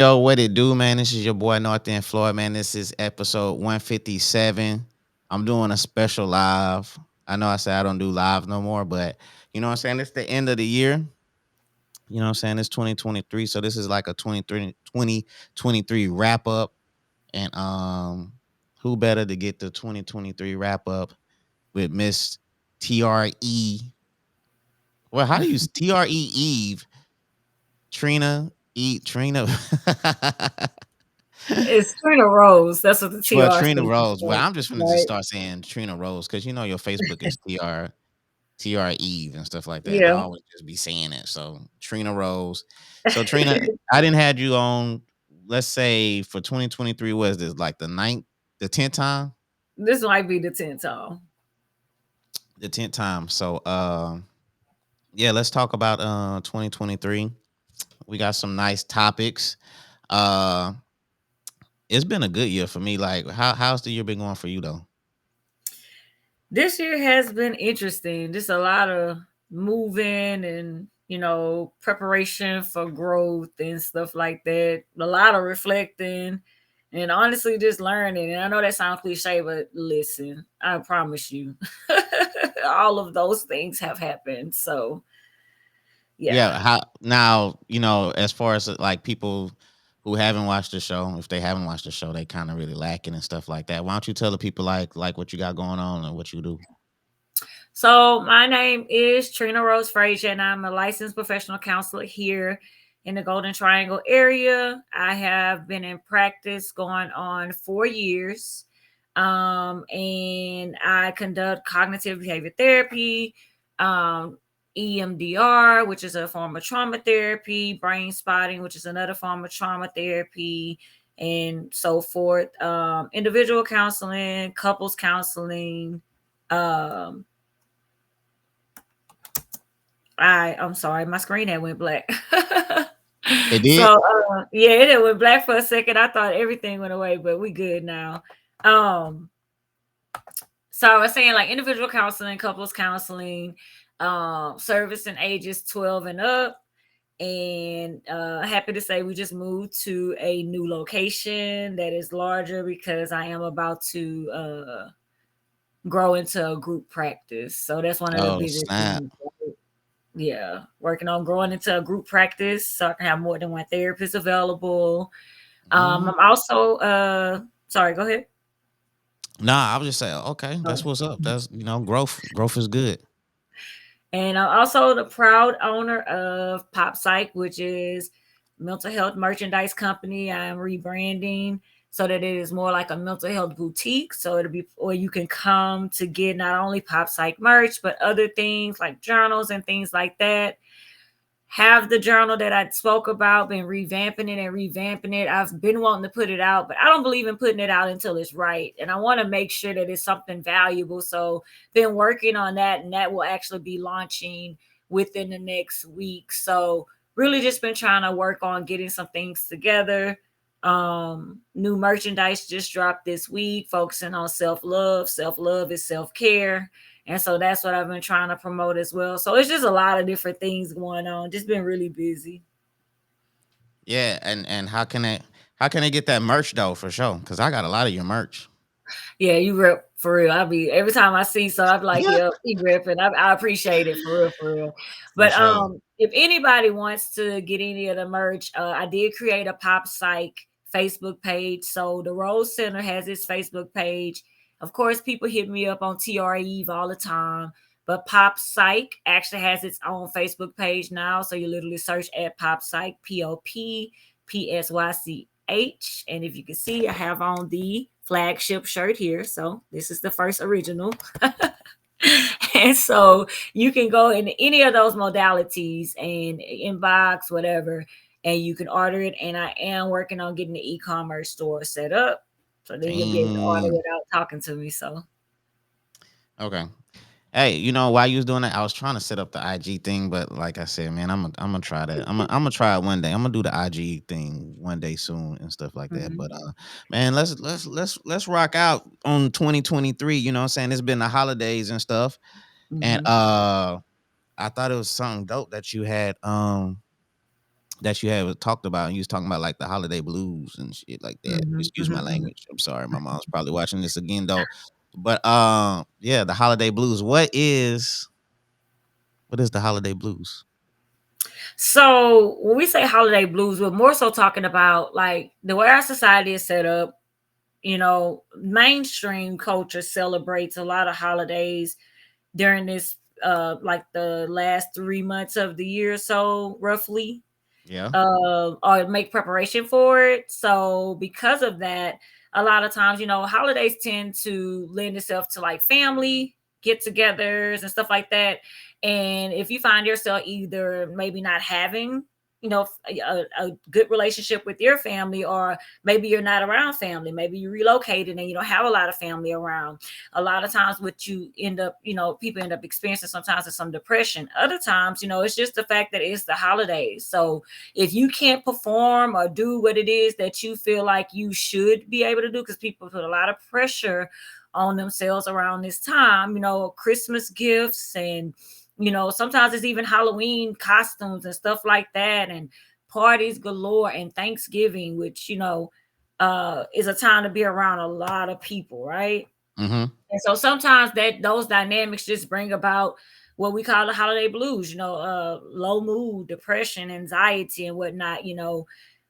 Yo, what it do, man? This is your boy North End Floyd, man. This is episode 157. I'm doing a special live. I know I say I don't do live no more, but you know what I'm saying? It's the end of the year. You know what I'm saying? It's 2023. So this is like a 2023 wrap up. And who better to get the 2023 wrap up with Miss TRE. Well, how do you TRE Eve? Trina. It's Trina Rose. That's what the Well, TR Trina stands Rose. Well, for, I'm just gonna just right? start saying Trina Rose because you know your Facebook is TR Eve and stuff like that, and I Yeah. always just be saying it. So Trina Rose. So Trina, I didn't had you on. Let's say for 2023, was this like the 10th time, This might be the 10th time. the 10th time. So yeah, let's talk about 2023. We got some nice topics. Uh, it's been a good year for me. Like, how's the year been going for you though? This year has been interesting. Just a lot of moving and, preparation for growth and stuff like that. A lot of reflecting and honestly just learning. And I know that sounds cliche, but listen, I promise you, all of those things have happened. So, Yeah, yeah. how now, as far as like people who haven't watched the show, if they haven't watched the show, they kind of really lacking and stuff like that. Why don't you tell the people like what you got going on and what you do? So my name is Trina Rose Frazier, and I'm a licensed professional counselor here in the Golden Triangle area. I have been in practice going on 4 years, and I conduct cognitive behavior therapy, EMDR, which is a form of trauma therapy, brain spotting, which is another form of trauma therapy, and so forth. Individual counseling, couples counseling. Um, I'm sorry, my screen had went black. It So did? yeah, it had went black for a second. I thought everything went away, but we good now. Um, so I was saying like individual counseling, couples counseling, service in ages 12 and up. And happy to say we just moved to a new location that is larger because I am about to grow into a group practice. So that's one of the Oh, bigger snap. things. Yeah, working on growing into a group practice so I can have more than one therapist available. Mm. I'm also sorry, go ahead. Nah, I was just saying, okay, that's Oh. what's up. That's growth. Growth is good. And I'm also the proud owner of Pop Psych, which is mental health merchandise company. I'm rebranding so that it is more like a mental health boutique. So it'll be where you can come to get not only Pop Psych merch, but other things like journals and things like that. Have the journal that I spoke about, been revamping it and revamping it. I've been wanting to put it out, but I don't believe in putting it out until it's right. And I want to make sure that it's something valuable. So been working on that, and that will actually be launching within the next week. So really just been trying to work on getting some things together. New merchandise just dropped this week, focusing on self-love. Self-love is self-care, and so that's what I've been trying to promote as well. So it's just a lot of different things going on. Just been really busy. Yeah, and how can I get that merch though for sure? Because I got a lot of your merch. Yeah, you rep for real. I be every time I see so I'm like, yep, he ripping. I appreciate it for real, for real. For But sure. if anybody wants to get any of the merch, I did create a Pop Psych Facebook page. So the Rose Center has its Facebook page. Of course, people hit me up on TR Eve all the time. But Pop Psych actually has its own Facebook page now. So you literally search at Pop Psych, POPPSYCH. And if you can see, I have on the flagship shirt here. So this is the first original. And so you can go in any of those modalities and inbox, whatever, and you can order it. And I am working on getting the e-commerce store set up. So then you'll be able to order Mm, without talking to me. So okay. Hey, while you was doing that, I was trying to set up the IG thing, but like I said, man, I'm gonna try that. I'm gonna try it one day. I'm gonna do the IG thing one day soon and stuff like that. mhm, But man, let's rock out on 2023. You know what I'm saying? It's been the holidays and stuff. And mhm. I thought it was something dope that you had that you have talked about, and you was talking about like the holiday blues and shit like that. Mhm, Excuse my mhm, mhm. language. I'm sorry, my mom's probably watching this again though. But yeah, the holiday blues. What is the holiday blues? So when we say holiday blues, we're more so talking about like the way our society is set up. Mainstream culture celebrates a lot of holidays during this like the last 3 months of the year, so roughly, Yeah. or make preparation for it. So because of that, a lot of times, holidays tend to lend itself to like family get-togethers and stuff like that. And if you find yourself either maybe not having, a good relationship with your family, or maybe you're not around family, maybe you relocated and you don't have a lot of family around. A lot of times, what you end up, people end up experiencing sometimes is some depression. Other times, it's just the fact that it's the holidays. So if you can't perform or do what it is that you feel like you should be able to do, because people put a lot of pressure on themselves around this time, Christmas gifts, and sometimes it's even Halloween costumes and stuff like that, and parties galore, and Thanksgiving, which is a time to be around a lot of people, right? Mm-hmm. And so sometimes that those dynamics just bring about what we call the holiday blues, low mood, depression, anxiety, and whatnot.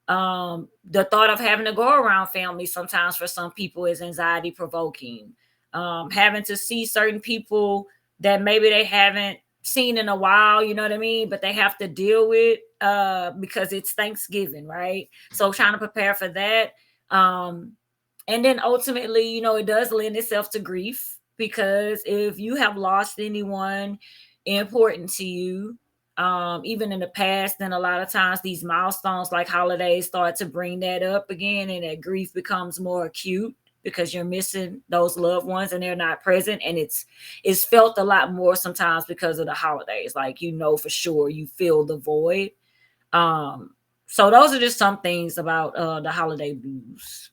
The thought of having to go around family sometimes for some people is anxiety provoking. Having to see certain people that maybe they haven't seen in a while, you know what I mean? But they have to deal with because it's Thanksgiving, right? So trying to prepare for that. Um, and then ultimately, it does lend itself to grief, because if you have lost anyone important to you, even in the past, then a lot of times these milestones like holidays start to bring that up again, and that grief becomes more acute because you're missing those loved ones and they're not present, and it's felt a lot more sometimes because of the holidays. Like, for sure you feel the void. um so those are just some things about the holiday blues.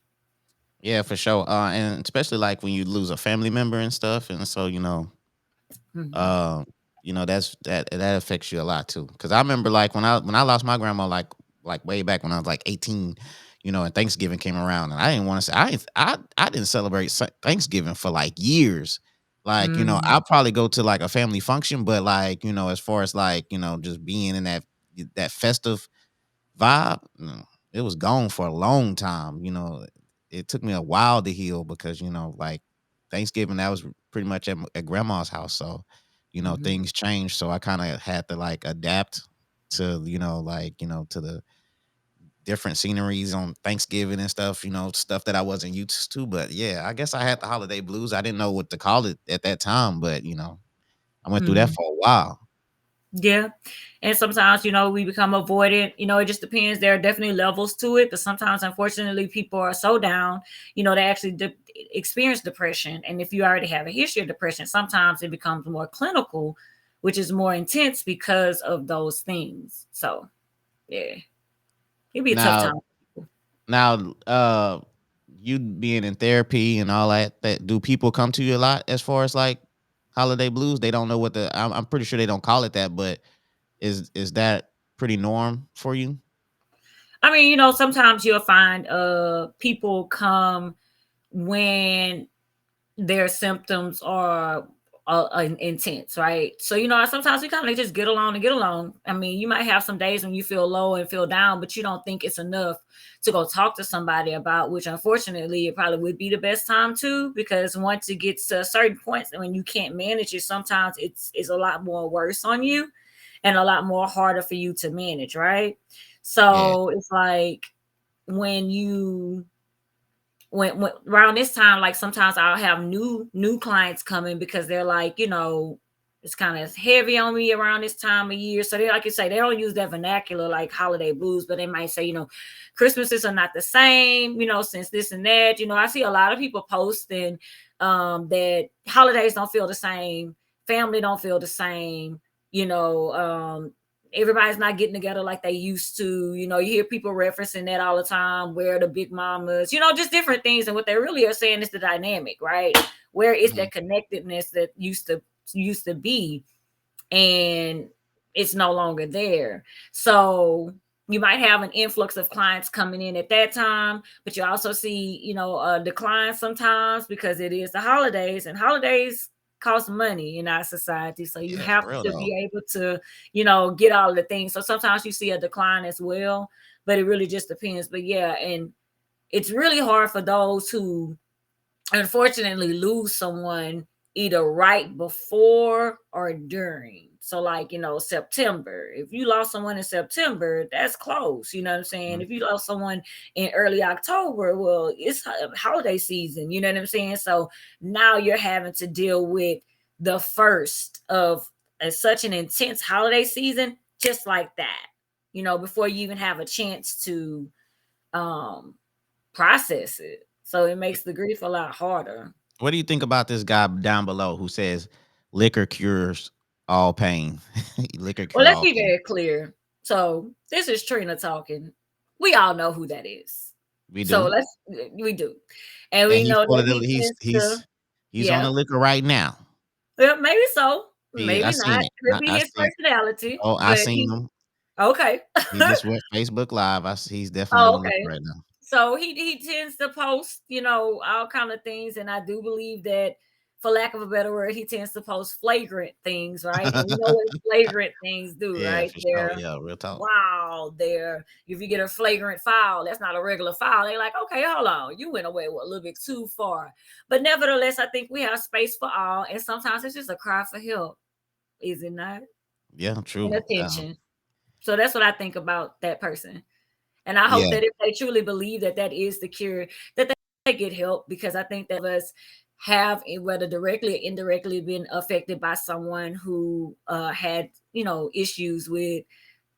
Yeah, for sure. And especially like when you lose a family member and stuff, and so Mhm. um, that affects you a lot too. Because I remember like when I lost my grandma, like way back when I was like 18, and Thanksgiving came around, and I didn't want to say I didn't celebrate Thanksgiving for like years. Like Mm, I'll probably go to like a family function, but like as far as like just being in that festive vibe, it was gone for a long time. It took me a while to heal because like Thanksgiving that was pretty much at grandma's house, so mhm, things changed. So I kind of had to like adapt to like to the different sceneries on Thanksgiving and stuff. Stuff that I wasn't used to. But yeah, I guess I had the holiday blues. I didn't know what to call it at that time, but I went through that mhm. for a while. Yeah. And sometimes, we become avoidant. It just depends. There are definitely levels to it, but sometimes, unfortunately, people are so down, they actually experience depression. And if you already have a history of depression, sometimes it becomes more clinical, which is more intense because of those things. So, yeah, it'd be a tough Now, time. Now, you being in therapy and all that do people come to you a lot as far as like holiday blues? They don't know what I'm pretty sure they don't call it that, but is that pretty norm for you? I mean, sometimes you'll find people come when their symptoms are intense, right? So, sometimes we kind of just get along and get along. I mean, you might have some days when you feel low and feel down, but you don't think it's enough to go talk to somebody about, which unfortunately it probably would be the best time to, because once it gets to a certain point when you can't manage it, sometimes it's a lot more worse on you and a lot more harder for you to manage, right? Yeah. So it's like when you when around this time, like sometimes I'll have new clients coming because they're like, it's kind of heavy on me around this time of year. So they, like you say, they don't use that vernacular like holiday blues, but they might say, Christmases are not the same, since this and that. I see a lot of people posting that holidays don't feel the same, family don't feel the same, you know, um, everybody's not getting together like they used to. You hear people referencing that all the time, where the big mamas, just different things. And what they really are saying is the dynamic, right? Where is Mhm. that connectedness that used to be, and it's no longer there. So you might have an influx of clients coming in at that time, but you also see, a decline sometimes because it is the holidays, and holidays cost money in our society. So you Yeah, have for real to though. be able to, get all of the things. So sometimes you see a decline as well, but it really just depends. But yeah, and it's really hard for those who unfortunately lose someone either right before or during. So, like, September. If you lost someone in September, that's close. You know what I'm saying? Mhm. If you lost someone in early October, well, it's holiday season. You know what I'm saying? So now you're having to deal with the first of such an intense holiday season, just like that, before you even have a chance to um process it. So it makes the grief a lot harder. What do you think about this guy down below who says liquor cures all pain? Liquor Well, cure let's all be pain. very clear. So this is Trina talking. We all know who that is. We So do. we do. And And we he's know full that of the he tends to, he's on yeah. the liquor right now. Well, maybe so. I Maybe seen not. it. Could be I his seen personality. oh, I But seen he him. okay. He just went Facebook Live. He's definitely on Oh, the liquor okay. right now. So he tends to post, all kind of things, and I do believe that, for lack of a better word, he tends to post flagrant things, right? And we know what flagrant things do, Yeah, right? for sure. They're Yeah, real talk. wow, they're if you get a flagrant foul, that's not a regular foul. They're like, okay, hold on, you went away a little bit too far. But nevertheless, I think we have space for all, and sometimes it's just a cry for help, is it not? Yeah, And true. attention. So that's what I think about that person. And I hope Yeah. that if they truly believe that that is the cure, that they get help, because I think that us have, whether directly or indirectly, been affected by someone who had, issues with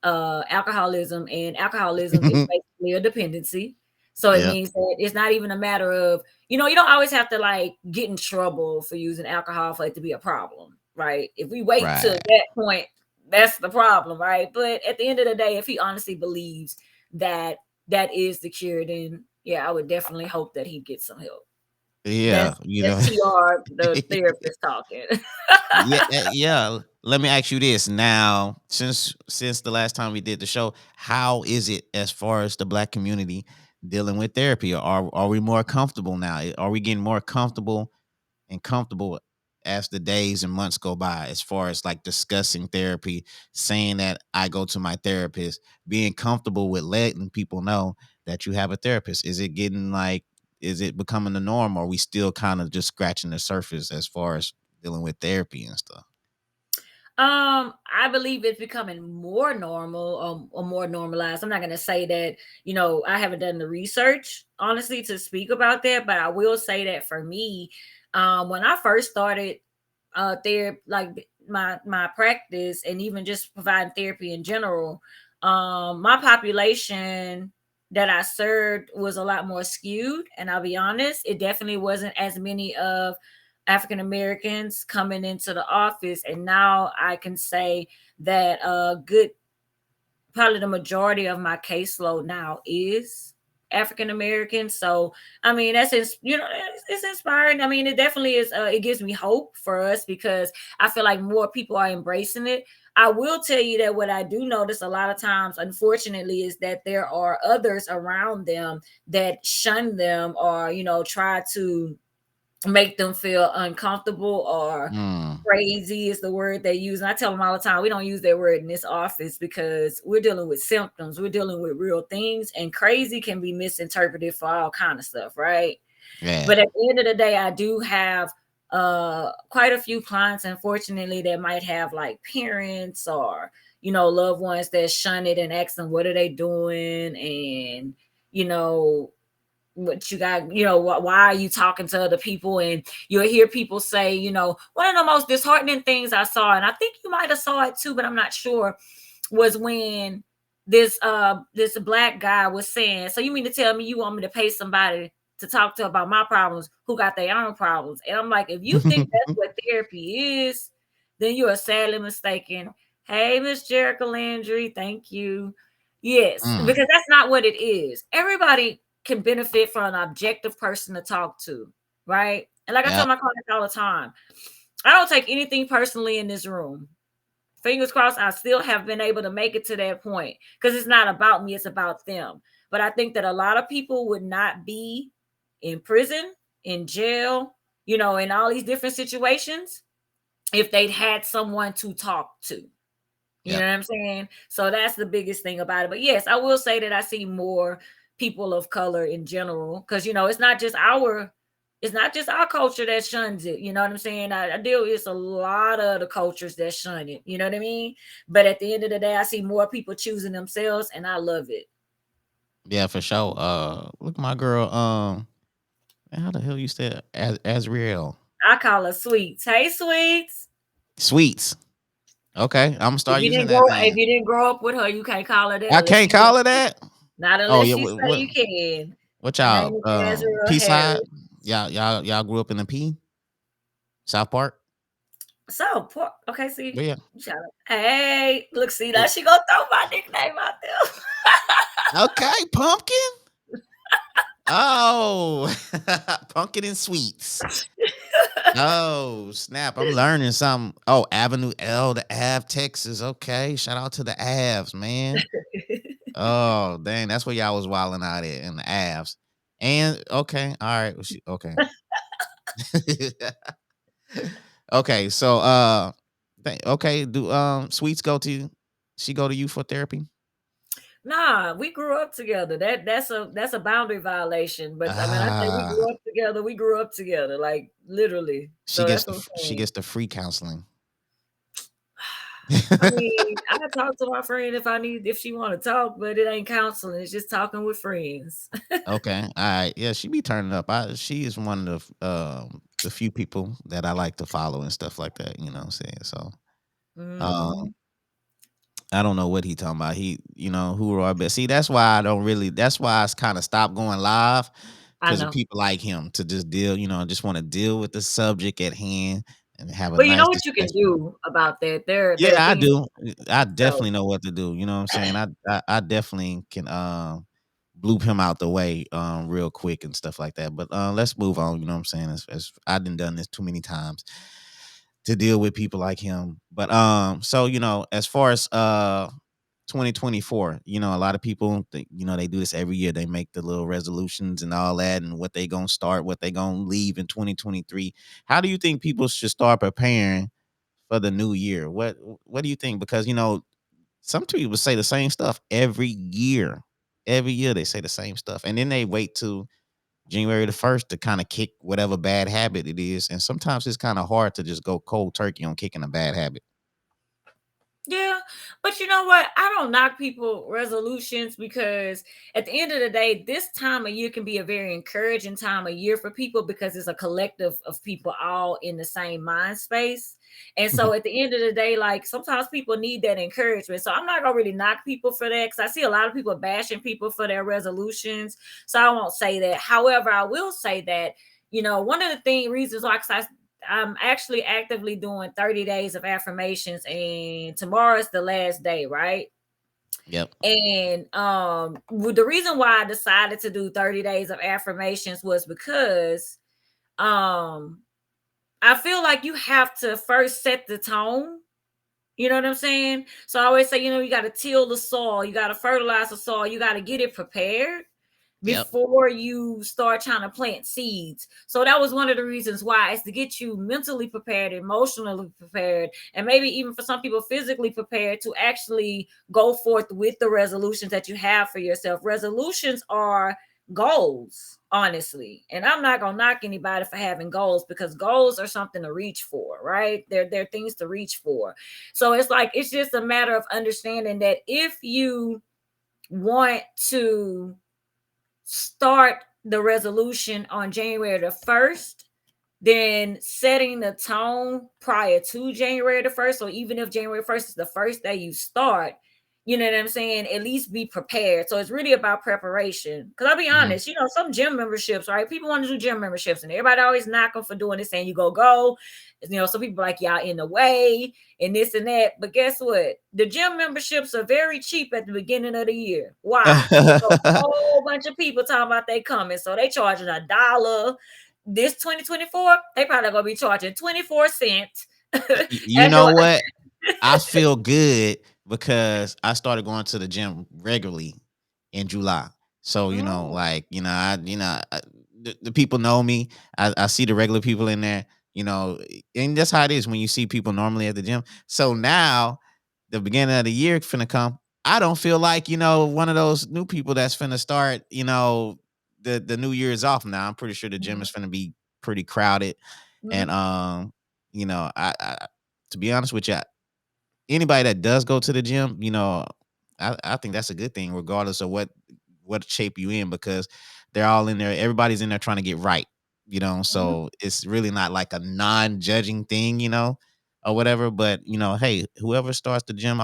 alcoholism, and alcoholism is basically a dependency. So it Yeah. means that it's not even a matter of, you don't always have to like get in trouble for using alcohol for it to be a problem, right? If we wait to Right. that point, that's the problem, right? But at the end of the day, if he honestly believes that that is the cure, then yeah, I would definitely hope that he gets some help. Yeah, That's TR, the therapist talking. Yeah, yeah. Let me ask you this now. Since the last time we did the show, how is it as far as the Black community dealing with therapy? Are we more comfortable now? Are we getting more comfortable as the days and months go by, as far as like discussing therapy, saying that I go to my therapist, being comfortable with letting people know that you have a therapist? Is it getting like, is it becoming the norm, or are we still kind of just scratching the surface as far as dealing with therapy and stuff? I believe it's becoming more normal, or more normalized. I'm not gonna say that, I haven't done the research honestly to speak about that, but I will say that for me, when I first started therapy, like my practice, and even just providing therapy in general, my population that I served was a lot more skewed. And I'll be honest, it definitely wasn't as many of African Americans coming into the office. And now I can say that a good, probably the majority of my caseload now is African American. So I mean, it's inspiring. I mean, it definitely is. It gives me hope for us, because I feel like more people are embracing it. I will tell you that what I do notice a lot of times, unfortunately, is that there are others around them that shun them, or try to make them feel uncomfortable, or Mm, crazy is the word they use. And I tell them all the time, we don't use that word in this office, because we're dealing with symptoms, we're dealing with real things, and crazy can be misinterpreted for all kind of stuff, right? yeah. But at the end of the day, I do have quite a few clients, unfortunately, that might have like parents, or loved ones that shun it and ask them what are they doing, and you know what you got, why are you talking to other people? And you'll hear people say, one of the most disheartening things I saw, and I think you might have saw it too, but I'm not sure, was when this black guy was saying, so you mean to tell me you want me to pay somebody to talk to about my problems who got their own problems? And I'm like, if you think that's what therapy is, then you are sadly mistaken. Hey, Miss Jerica Landry, thank you. Yes, Mm, because that's not what it is. Everybody can benefit from an objective person to talk to, right? And like I tell yeah. my clients all the time, I don't take anything personally in this room. fingers crossed, I still have been able to make it to that point, because it's not about me, it's about them. But I think that a lot of people would not be in prison, in jail, in all these different situations if they'd had someone to talk to. You know Yep. what I'm saying? So that's the biggest thing about it. But yes, I will say that I see more people of color in general, because it's not just our culture that shuns it. You know what I'm saying? I deal with a lot of the cultures that shun it. You know what I mean? But at the end of the day, I see more people choosing themselves, and I love it. Yeah, for sure. Look, my girl. How the hell you say Azriel? I call her Sweets. Hey, Sweets. Sweets. Okay, I'm gonna If start you using didn't that grow if then. you didn't grow up with her, you can't call her that I unless can't she call her wants to. that. Not Oh unless yeah. she say you can. What Her name y'all? is Azrael Peace side. Harris. Y'all grew up in the P South Park. So poor. Okay, see, Where ya? shout out. Hey, look, see that Wh- she gonna throw my nickname out there. Okay, pumpkin. Oh, pumpkin and sweets. Oh snap! I'm learning something. Oh, Avenue L, the Ave, Texas. Okay, shout out to the Avs, man. Oh dang, that's where y'all was wilding out at in the Avs. And okay, all right, okay. Okay, so okay, do Sweets go to you? She go to you for therapy? Nah, we grew up together. That's a boundary violation. But I mean, I say we Ah, grew up together. We grew up together, like literally. she So gets that's the what I'm she saying. gets the free counseling. I mean, I talk to my friend if she want to talk, but it ain't counseling. It's just talking with friends. Okay, all right, yeah, she be turning up. She is one of the few people that I like to follow and stuff like that. You know what I'm saying? So, um, Hmm. I don't know what he talking about. Who are but see, that's why I don't really. That's why I kind of stopped going live I because of know. people like him to just deal. Just want to deal with the subject at hand and have a But you know nice what you can discussion. do about that? There Yeah, are I things. do. I So definitely know what to do. You know what I'm saying? I definitely can bloop him out the way real quick and stuff like that. But let's move on. You know what I'm saying? As I've done this too many times to deal with people like him. But so as far as 2024, a lot of people think, they do this every year. They make the little resolutions and all that and what they gonna start, what they gonna leave in 2023. How do you think people should start preparing for the new year? What do you think? Because some people say the same stuff every year. Every year they say the same stuff. And then they wait till January the 1st to kind of kick whatever bad habit it is. And sometimes it's kind of hard to just go cold turkey on kicking a bad habit. yeah, but you know what? I don't knock people resolutions, because at the end of the day, this time of year can be a very encouraging time of year for people, because it's a collective of people all in the same mind space. And so at the end of the day, like sometimes people need that encouragement. So I'm not gonna really knock people for that, because I see a lot of people bashing people for their resolutions. So I won't say that. However, I will say that one of the reasons why, 'cause I'm actually actively doing 30 days of affirmations, and tomorrow is the last day, right? Yep. And the reason why I decided to do 30 days of affirmations was because um I feel like you have to first set the tone. You know what I'm saying? So I always say, you got to till the soil, you got to fertilize the soil, you got to get it prepared Yep. before you start trying to plant seeds. So that was one of the reasons why, is to get you mentally prepared, emotionally prepared, and maybe even for some people physically prepared to actually go forth with the resolutions that you have for yourself. Resolutions are goals, honestly. And I'm not going to knock anybody for having goals, because goals are something to reach for, right? They're things to reach for. So it's like, it's just a matter of understanding that if you want to start the resolution on January the 1st, then setting the tone prior to January the 1st, or even if January 1st is the first day you start, you know what I'm saying? At least be prepared. So it's really about preparation. Because I'll be Hmm. honest, some gym memberships, right? People want to do gym memberships, and everybody always knock them for doing this, saying you go. Some people like y'all in the way and this and that. But guess what? The gym memberships are very cheap at the beginning of the year. Why? Because a whole bunch of people talking about they coming. So they charging $1. This 2024, they probably gonna be charging 24 cents. You At know the what? I feel good because I started going to the gym regularly in July. So Oh, like the people know me. I see the regular people in there. You know, and that's how it is when you see people normally at the gym. So now, the beginning of the year finna come. I don't feel like one of those new people that's finna start. The new year is off now. I'm pretty sure the gym mhm, is finna be pretty crowded, and mhm. I to be honest with you, anybody that does go to the gym, I think that's a good thing, regardless of what shape you in, because they're all in there. Everybody's in there trying to get right, Mhm. So it's really not like a non-judging thing, or whatever. But hey, whoever starts the gym,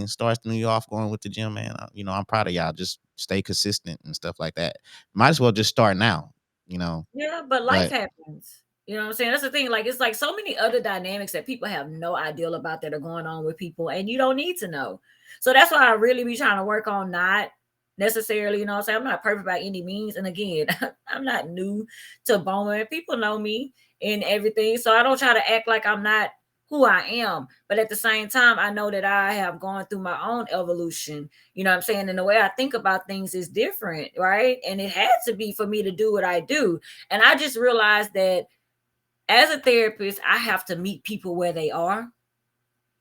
starts the new year off going with the gym, man. I'm proud of y'all. Just stay consistent and stuff like that. Might as well just start now, you know. Yeah, but life But happens. You know what I'm saying? That's the thing. Like it's like so many other dynamics that people have no idea about that are going on with people, and you don't need to know. So that's why I really be trying to work on not necessarily, you know what I'm saying? I'm not perfect by any means. And again, I'm not new to Bowman. People know me and everything. So I don't try to act like I'm not who I am. But at the same time, I know that I have gone through my own evolution. You know what I'm saying? And the way I think about things is different, right? And it had to be for me to do what I do. And I just realized that as a therapist, I have to meet people where they are.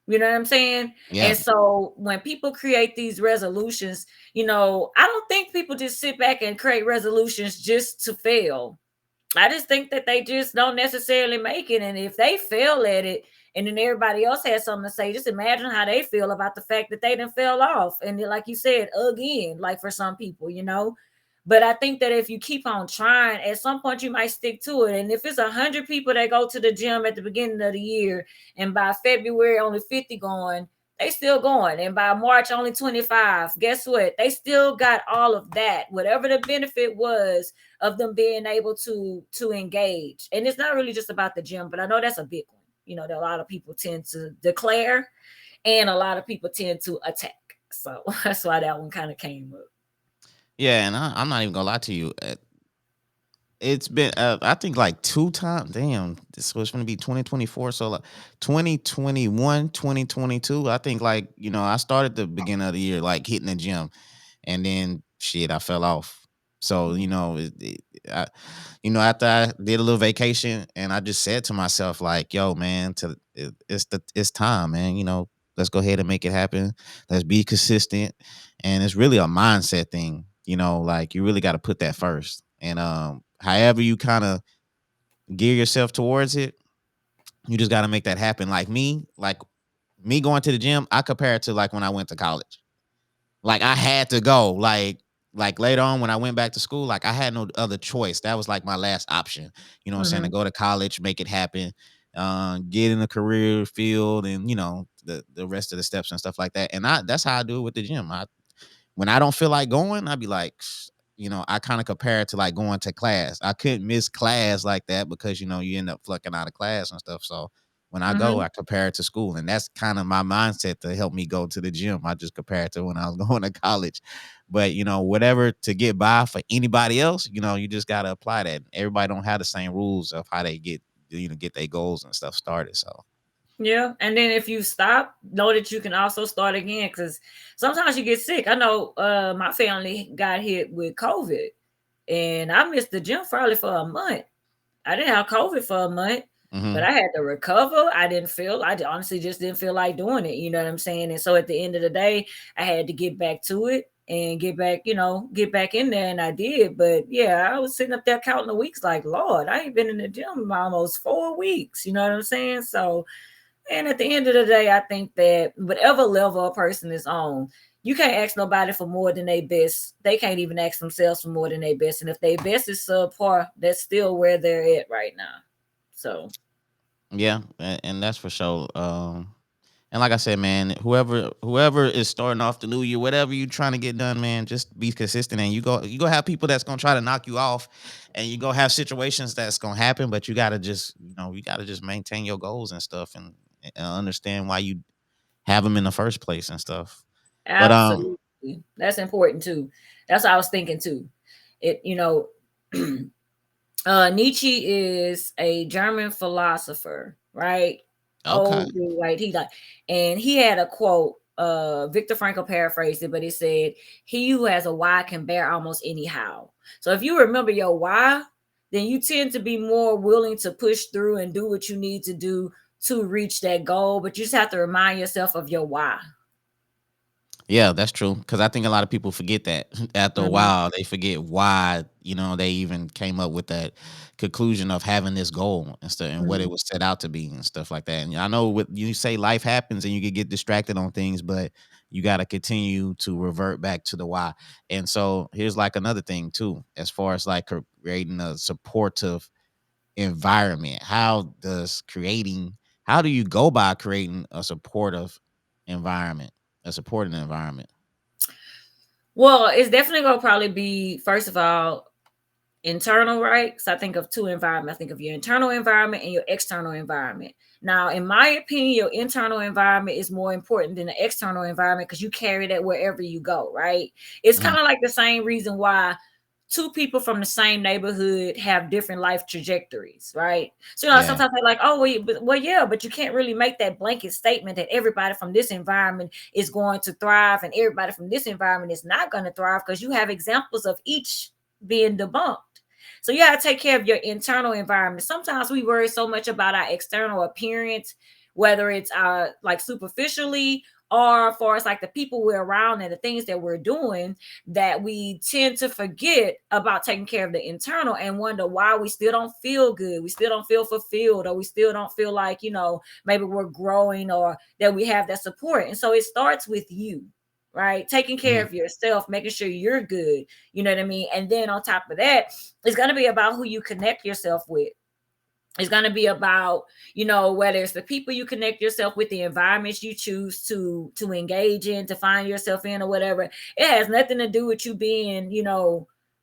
You know what I'm saying? yeah, And so when people create these resolutions, I don't think people just sit back and create resolutions just to fail. I just think that they just don't necessarily make it. And if they fail at it, and then everybody else has something to say, just imagine how they feel about the fact that they didn't fell off. And like you said, again, like for some people. But I think that if you keep on trying, at some point you might stick to it. And if it's 100 people that go to the gym at the beginning of the year, and by February only 50 going, they still going. And by March only 25. Guess what? They still got all of that. Whatever the benefit was of them being able to engage. And it's not really just about the gym, but I know that's a big one. That a lot of people tend to declare and a lot of people tend to attack. So that's why that one kind of came up. yeah, and I'm not even gonna lie to you. It's been I think like two times. Damn, this was gonna be 2024. So like 2021, 2022. I think like, I started the beginning of the year like hitting the gym, and then shit, I fell off. So, Mhm. I, after I did a little vacation, and I just said to myself, like, yo, man, it's time, man. Let's go ahead and make it happen. Let's be consistent. And it's really a mindset thing, like you really got to put that first. And however you kind of gear yourself towards it, you just got to make that happen. Like me going to the gym, I compare it to like when I went to college. Like I had to go. Like later on when I went back to school, like I had no other choice. That was like my last option. You know what I'm saying? To Mhm. go to college, make it happen, get in the career field, and the rest of the steps and stuff like that. And that's how I do it with the gym. When I don't feel like going, I'd be like, I kind of compare it to like going to class. I couldn't miss class like that because you end up flunking out of class and stuff. So when I go, Mhm. I compare it to school, and that's kind of my mindset to help me go to the gym. I just compare it to when I was going to college. But whatever to get by for anybody else, you just gotta apply that. Everybody don't have the same rules of how they get their goals and stuff started. So Yeah, and then if you stop, know that you can also start again because sometimes you get sick. I know my family got hit with COVID, and I missed the gym probably for a month. I didn't have COVID for a month, but hmm I had to recover. I honestly just didn't feel like doing it. You know what I'm saying? And so at the end of the day, I had to get back to it and get back in there. And I did. But yeah, I was sitting up there counting the weeks like, Lord, I ain't been in the gym in almost 4 weeks. You know what I'm saying? So, and at the end of the day, I think that whatever level a person is on, you can't ask nobody for more than their best. They can't even ask themselves for more than their best. And if their best is subpar, that's still where they're at right now. So yeah, and that's for sure. And like I said, man, whoever is starting off the new year, whatever you trying to get done, man, just be consistent. And you go have people that's gonna try to knock you off, and you go have situations that's gonna happen. But you gotta just maintain your goals and stuff, and understand why you have them in the first place and stuff. But absolutely. That's important too. That's what I was thinking too. It, Nietzsche is a German philosopher, right? Okay. old dude, right? He like, and he had a quote. Victor Frankl paraphrased it, but it said, "He who has a why can bear almost anyhow." So if you remember your why, then you tend to be more willing to push through and do what you need to do to reach that goal. But you just have to remind yourself of your why. Yeah, that's true. Because I think a lot of people forget that. After a Mhm, while, they forget why, they even came up with that conclusion of having this goal and stuff and what it mhm. was set out to be and stuff like that. And I know what you say, life happens and you can get distracted on things, but you got to continue to revert back to the why. And so here's like another thing too, as far as like creating a supportive environment. How do you go by creating a supportive environment, a supporting environment? Well, it's definitely gonna probably be, first of all, internal, right? So I think of two environments. I think of your internal environment and your external environment. Now, in my opinion, your internal environment is more important than the external environment because you carry that wherever you go, right? It's Mhm. kind of like the same reason why two people from the same neighborhood have different life trajectories, right? So Yeah. sometimes they're like, "Oh, well, yeah," but you can't really make that blanket statement that everybody from this environment is going to thrive and everybody from this environment is not going to thrive, because you have examples of each being debunked. So you got to take care of your internal environment. Sometimes we worry so much about our external appearance, whether it's like superficially or for us like the people we're around and the things that we're doing, that we tend to forget about taking care of the internal and wonder why we still don't feel good, we still don't feel fulfilled, or we still don't feel like, maybe we're growing or that we have that support. And so it starts with you, right? Taking care Mhm. of yourself, making sure you're good, you know what I mean? And then on top of that, it's going to be about who you connect yourself with. It's going to be about, whether it's the people you connect yourself with, the environments you choose to engage in, to find yourself in, or whatever. It has nothing to do with you being,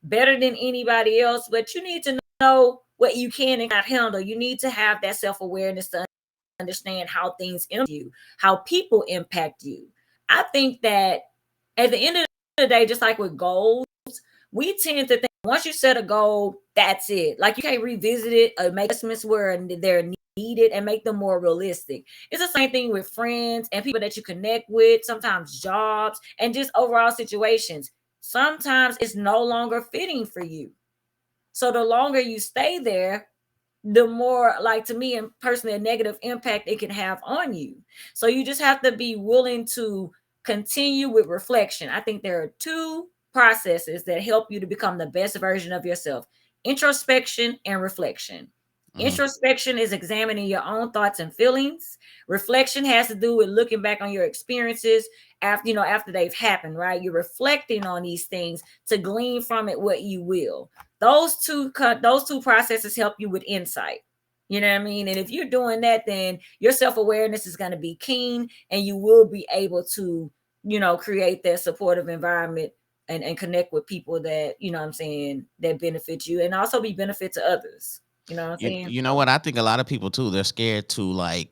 better than anybody else, but you need to know what you can and cannot handle. You need to have that self-awareness to understand how things impact you, how people impact you. I think that at the end of the day, just like with goals, we tend to think once you set a goal, that's it. Like you can't revisit it or make adjustments where they're needed and make them more realistic. It's the same thing with friends and people that you connect with, sometimes jobs and just overall situations. Sometimes it's no longer fitting for you. So the longer you stay there, the more, like, to me and personally, a negative impact it can have on you. So you just have to be willing to continue with reflection. I think there are two processes that help you to become the best version of yourself: introspection and reflection. Mhm. Introspection is examining your own thoughts and feelings. Reflection has to do with looking back on your experiences after they've happened, right? You're reflecting on these things to glean from it what you will. Those two processes help you with insight. You know what I mean? And if you're doing that, then your self-awareness is going to be keen and you will be able to, create that supportive environment and connect with people that, what I'm saying, that benefit you and also be benefit to others. You know what I'm You saying? you know So, what? I think a lot of people too, they're scared to like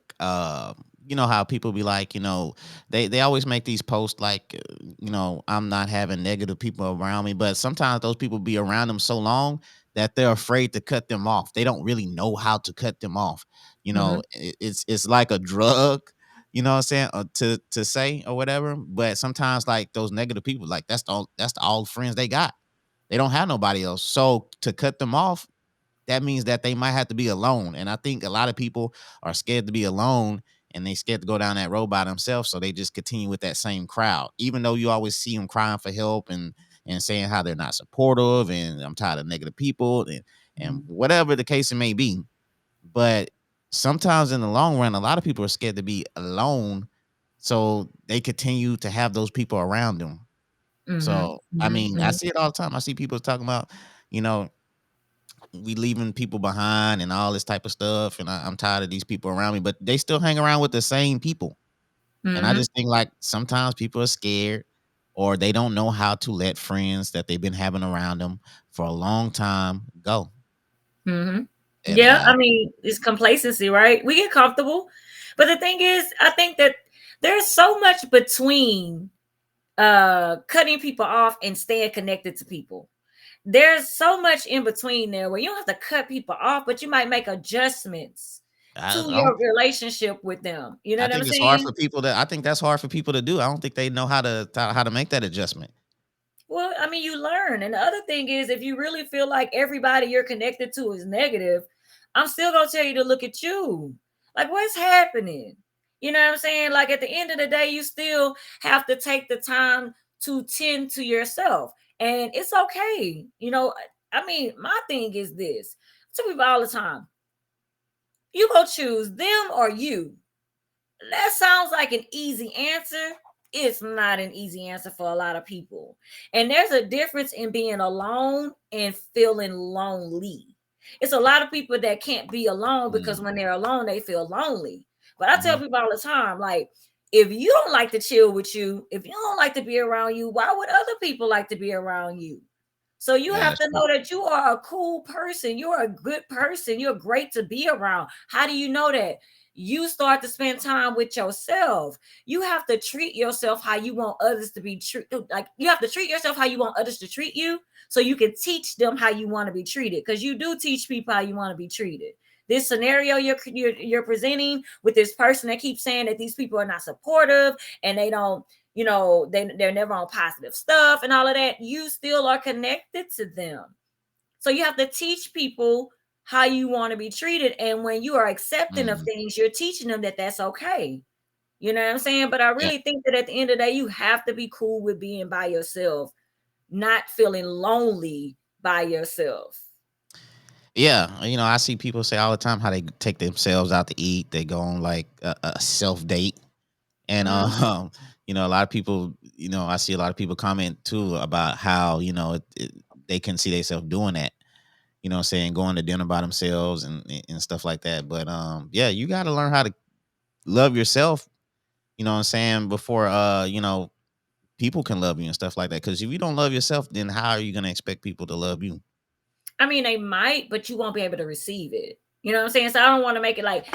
you know how people be like, they always make these posts like I'm not having negative people around me, but sometimes those people be around them so long that they're afraid to cut them off. They don't really know how to cut them off. mhm, It's like a drug, you know what I'm saying, to say or whatever, but sometimes like those negative people, like that's the all friends they got. They don't have nobody else. So to cut them off, that means that they might have to be alone. And I think a lot of people are scared to be alone and they scared to go down that road by themselves. So they just continue with that same crowd, even though you always see them crying for help and saying how they're not supportive and I'm tired of negative people and mhm, whatever the case it may be. But sometimes in the long run, a lot of people are scared to be alone. So they continue to have those people around them. mhm, So I mhm, mean, I mhm, see it all the time. I see people talking about, you know, we leaving people behind and all this type of stuff. And I'm tired of these people around me, but they still hang around with the same people. And I mhm, just think like sometimes people are scared or they don't know how to let friends that they've been having around them for a long time go. mhm. And Yeah, I mean, it's complacency, right? We get comfortable. But the thing is, I think that there's so much between cutting people off and staying connected to people. There's so much in between there where you don't have to cut people off, but you might make adjustments. I to don't. your relationship with them. You know I what I'm think it's hard saying? for people to. I think that's hard for people to do. I don't think they know how to make that adjustment. Well, I mean, you learn. And the other thing is, if you really feel like everybody you're connected to is negative, I'm still going to tell you to look at you. Like, what's happening? You know what I'm saying? Like, at the end of the day, you still have to take the time to tend to yourself. And it's okay. I mean, my thing is this, I tell people all the time, you go choose them or you. That sounds like an easy answer. It's not an easy answer for a lot of people. And there's a difference in being alone and feeling lonely. It's a lot of people that can't be alone because Mm, when they're alone, they feel lonely. But I tell mhm. people all the time, like, if you don't like to chill with you, if you don't like to be around you, why would other people like to be around you? So you Yeah, have that's to true. know that you are a cool person. You're a good person. You're great to be around. How do you know that? You start to spend time with yourself. You have to treat yourself how you want others to be treated. Like you have to treat yourself how you want others to treat you so you can teach them how you want to be treated because you do teach people how you want to be treated. This scenario you're presenting with this person that keeps saying that these people are not supportive and they don't, they're never on positive stuff and all of that, you still are connected to them. So you have to teach people how you want to be treated. And when you are accepting of Mhm. things, you're teaching them that that's okay. You know what I'm saying? But I Yeah, really think that at the end of the day, you have to be cool with being by yourself, not feeling lonely by yourself. yeah. I see people say all the time how they take themselves out to eat. They go on like a self date, and Hmm. a lot of people. I see a lot of people comment too about how they can see themselves doing that. Saying going to dinner by themselves and stuff like that. But yeah, you got to learn how to love yourself. What I'm saying before people can love you and stuff like that. Because if you don't love yourself, then how are you gonna expect people to love you? I mean, they might, but you won't be able to receive it. You know what I'm saying? So I don't want to make it like,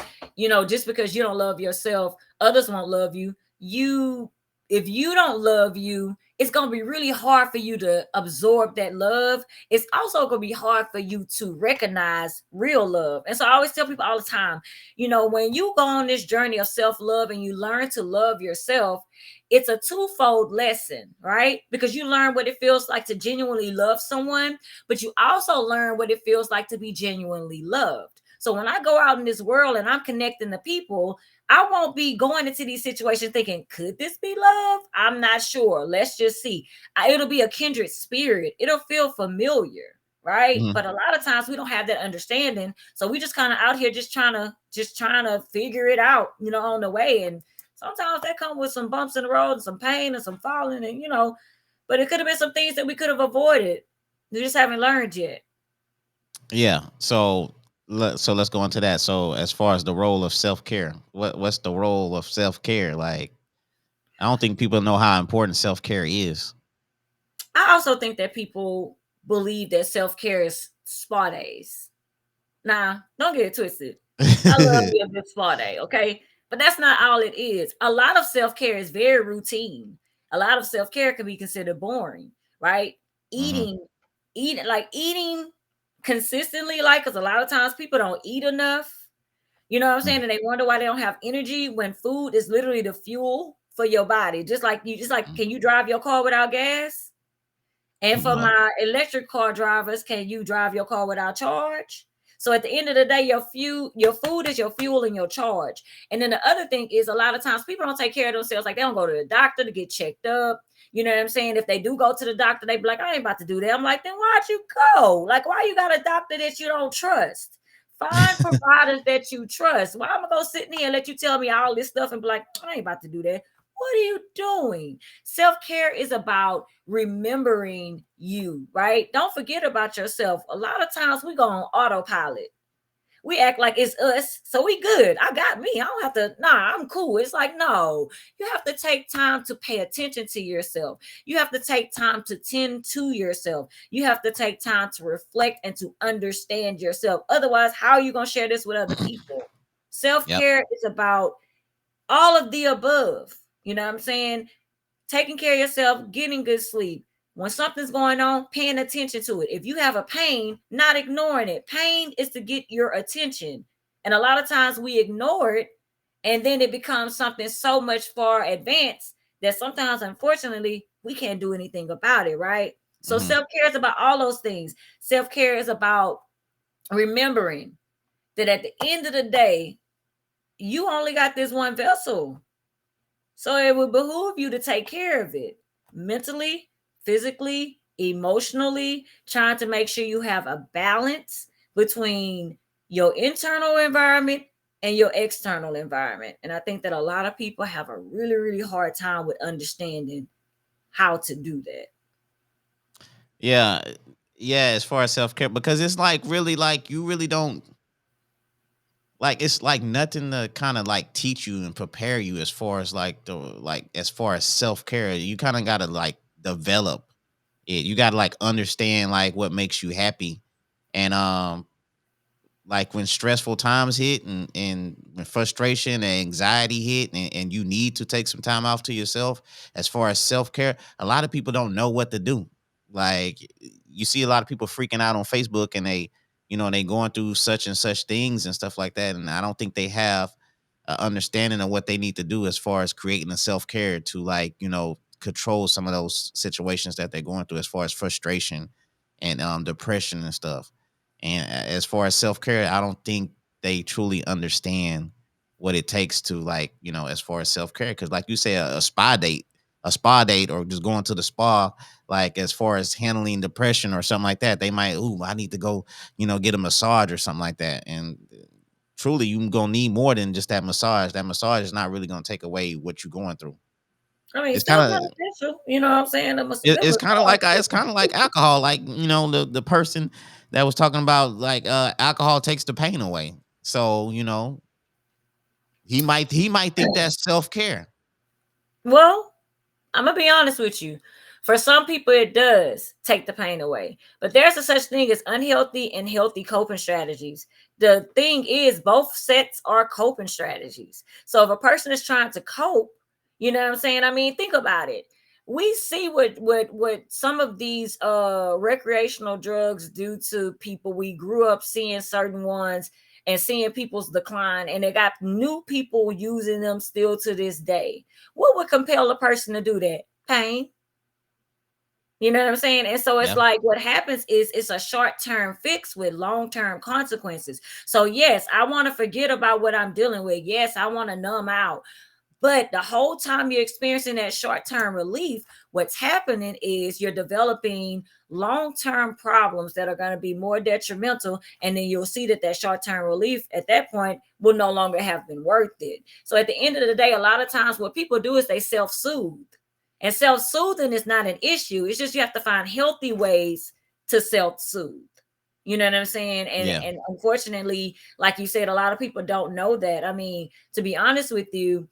just because you don't love yourself, others won't love you. If you don't love you, it's going to be really hard for you to absorb that love. It's also going to be hard for you to recognize real love. And so I always tell people all the time, when you go on this journey of self love and you learn to love yourself, it's a twofold lesson, right? Because you learn what it feels like to genuinely love someone, but you also learn what it feels like to be genuinely loved. So when I go out in this world and I'm connecting to people, I won't be going into these situations thinking, could this be love? I'm not sure. Let's just see. It'll be a kindred spirit. It'll feel familiar, right? Mhm. But a lot of times we don't have that understanding. So we just kind of out here just trying to figure it out, on the way. And sometimes that comes with some bumps in the road and some pain and some falling and but it could have been some things that we could have avoided. You just haven't learned yet. Yeah. So let's go into that. So as far as the role of self care, what's the role of self care? Like I don't think people know how important self care is. I also think that people believe that self care is spa days. Nah, don't get it twisted. I love me a good spa day, okay? But that's not all it is. A lot of self care is very routine. A lot of self care can be considered boring, right? Hmm. Eating, eating consistently, like, because a lot of times people don't eat enough. You know what I'm saying? And they wonder why they don't have energy when food is literally the fuel for your body. Just like, can you drive your car without gas? And for No. my electric car drivers, can you drive your car without charge? So at the end of the day, your food is your fuel and your charge. And then the other thing is a lot of times people don't take care of themselves. Like they don't go to the doctor to get checked up. You know what I'm saying? If they do go to the doctor, they be like, I ain't about to do that. I'm like, then why'd you go? Like, why you got a doctor that you don't trust? Find providers that you trust. Why am I gonna sit in here and let you tell me all this stuff and be like, I ain't about to do that? What are you doing? Self care is about remembering you, right? Don't forget about yourself. A lot of times we go on autopilot. We act like it's us, so we good. I got me. I don't have to, nah, I'm cool. It's like, no, you have to take time to pay attention to yourself. You have to take time to tend to yourself. You have to take time to reflect and to understand yourself. Otherwise, how are you going to share this with other people? Self Yep. care is about all of the above. You know what I'm saying? Taking care of yourself, getting good sleep. When something's going on, paying attention to it. If you have a pain, not ignoring it. Pain is to get your attention. And a lot of times we ignore it, and then it becomes something so much far advanced that sometimes, unfortunately, we can't do anything about it, right? So Hmm. self-care is about all those things. Self-care is about remembering that at the end of the day, you only got this one vessel. So it would behoove you to take care of it mentally, physically, emotionally, trying to make sure you have a balance between your internal environment and your external environment. And I think that a lot of people have a really, really hard time with understanding how to do that. Yeah, yeah. As far as self care, because it's like really like you really don't like it's like nothing to kind of like teach you and prepare you as far as like the like as far as self care. You kind of gotta like develop it. You gotta like understand like what makes you happy, and like when stressful times hit and when frustration and anxiety hit and you need to take some time off to yourself as far as self-care, a lot of people don't know what to do. Like you see a lot of people freaking out on Facebook and they, they going through such and such things and stuff like that, and I don't think they have a understanding of what they need to do as far as creating a self-care to like, control some of those situations that they're going through as far as frustration and depression and stuff. And as far as self care, I don't think they truly understand what it takes to like, as far as self care. Cause like you say, a spa date, or just going to the spa, like as far as handling depression or something like that, they might, I need to go, get a massage or something like that. And truly, you're gonna need more than just that massage. That massage is not really gonna take away what you're going through. I mean, It's still kind of beneficial. You know what I'm saying? it's kind of like it's kind of like alcohol. Like the person that was talking about like alcohol takes the pain away. So he might think that's self care. Well, I'm gonna be honest with you. For some people, it does take the pain away, but there's a such thing as unhealthy and healthy coping strategies. The thing is, both sets are coping strategies. So if a person is trying to cope, you know what I'm saying? I mean, think about it. We see what some of these recreational drugs do to people. We grew up seeing certain ones and seeing people's decline, and they got new people using them still to this day. What would compel a person to do that? Pain. You know what I'm saying? And so it's Yeah, like what happens is it's a short term fix with long term consequences. So, yes, I want to forget about what I'm dealing with. Yes, I want to numb out. But the whole time you're experiencing that short term relief, what's happening is you're developing long term problems that are going to be more detrimental. And then you'll see that that short term relief at that point will no longer have been worth it. So at the end of the day, a lot of times what people do is they self soothe. And self soothing is not an issue. It's just you have to find healthy ways to self soothe. You know what I'm saying? And yeah, and unfortunately, like you said, a lot of people don't know that. I mean, to be honest with you,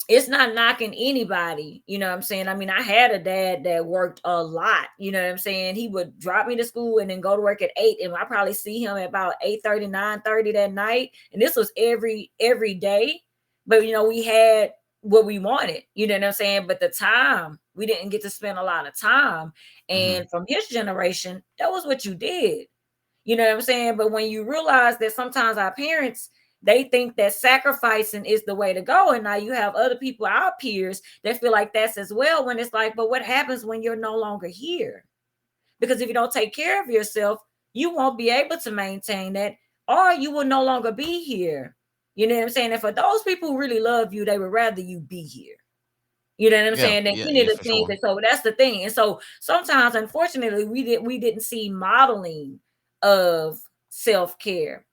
it's not knocking anybody, you know what I'm saying? I mean, I had a dad that worked a lot, you know what I'm saying? He would drop me to school and then go to work at 8, and I probably see him at about 8:30, 9:30 that night. And this was every day. But we had what we wanted, you know what I'm saying? But the time, we didn't get to spend a lot of time. hmm, And from his generation, that was what you did. You know what I'm saying? But when you realize that sometimes our parents, they think that sacrificing is the way to go. And now you have other people, our peers, that feel like that's as well. When it's like, but what happens when you're no longer here? Because if you don't take care of yourself, you won't be able to maintain that, or you will no longer be here. You know what I'm saying? And for those people who really love you, they would rather you be here. You know what I'm yeah, saying? Than yeah, any of yeah, the for things. sure. And so that's the thing. And so sometimes, unfortunately, we didn't see modeling of self-care.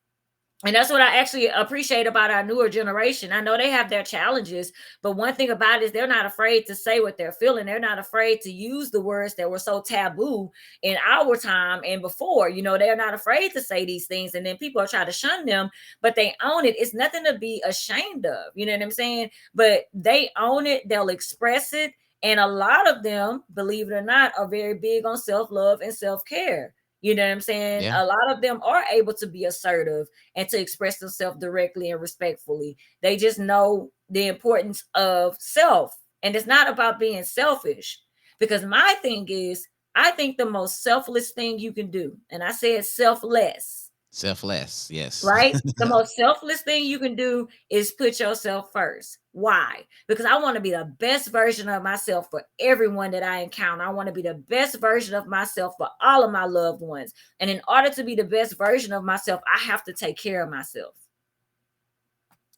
And that's what I actually appreciate about our newer generation. I know they have their challenges, but one thing about it is they're not afraid to say what they're feeling. They're not afraid to use the words that were so taboo in our time and before. They're not afraid to say these things. And then people are trying to shun them, but they own it. It's nothing to be ashamed of. You know what I'm saying? But they own it, they'll express it. And a lot of them, believe it or not, are very big on self love and self care. You know what I'm saying? Yeah, A lot of them are able to be assertive and to express themselves directly and respectfully. They just know the importance of self. And it's not about being selfish. Because my thing is, I think the most selfless thing you can do, and I said selfless, Selfless, yes. right? The most selfless thing you can do is put yourself first. Why? Because I want to be the best version of myself for everyone that I encounter. I want to be the best version of myself for all of my loved ones. And in order to be the best version of myself, I have to take care of myself.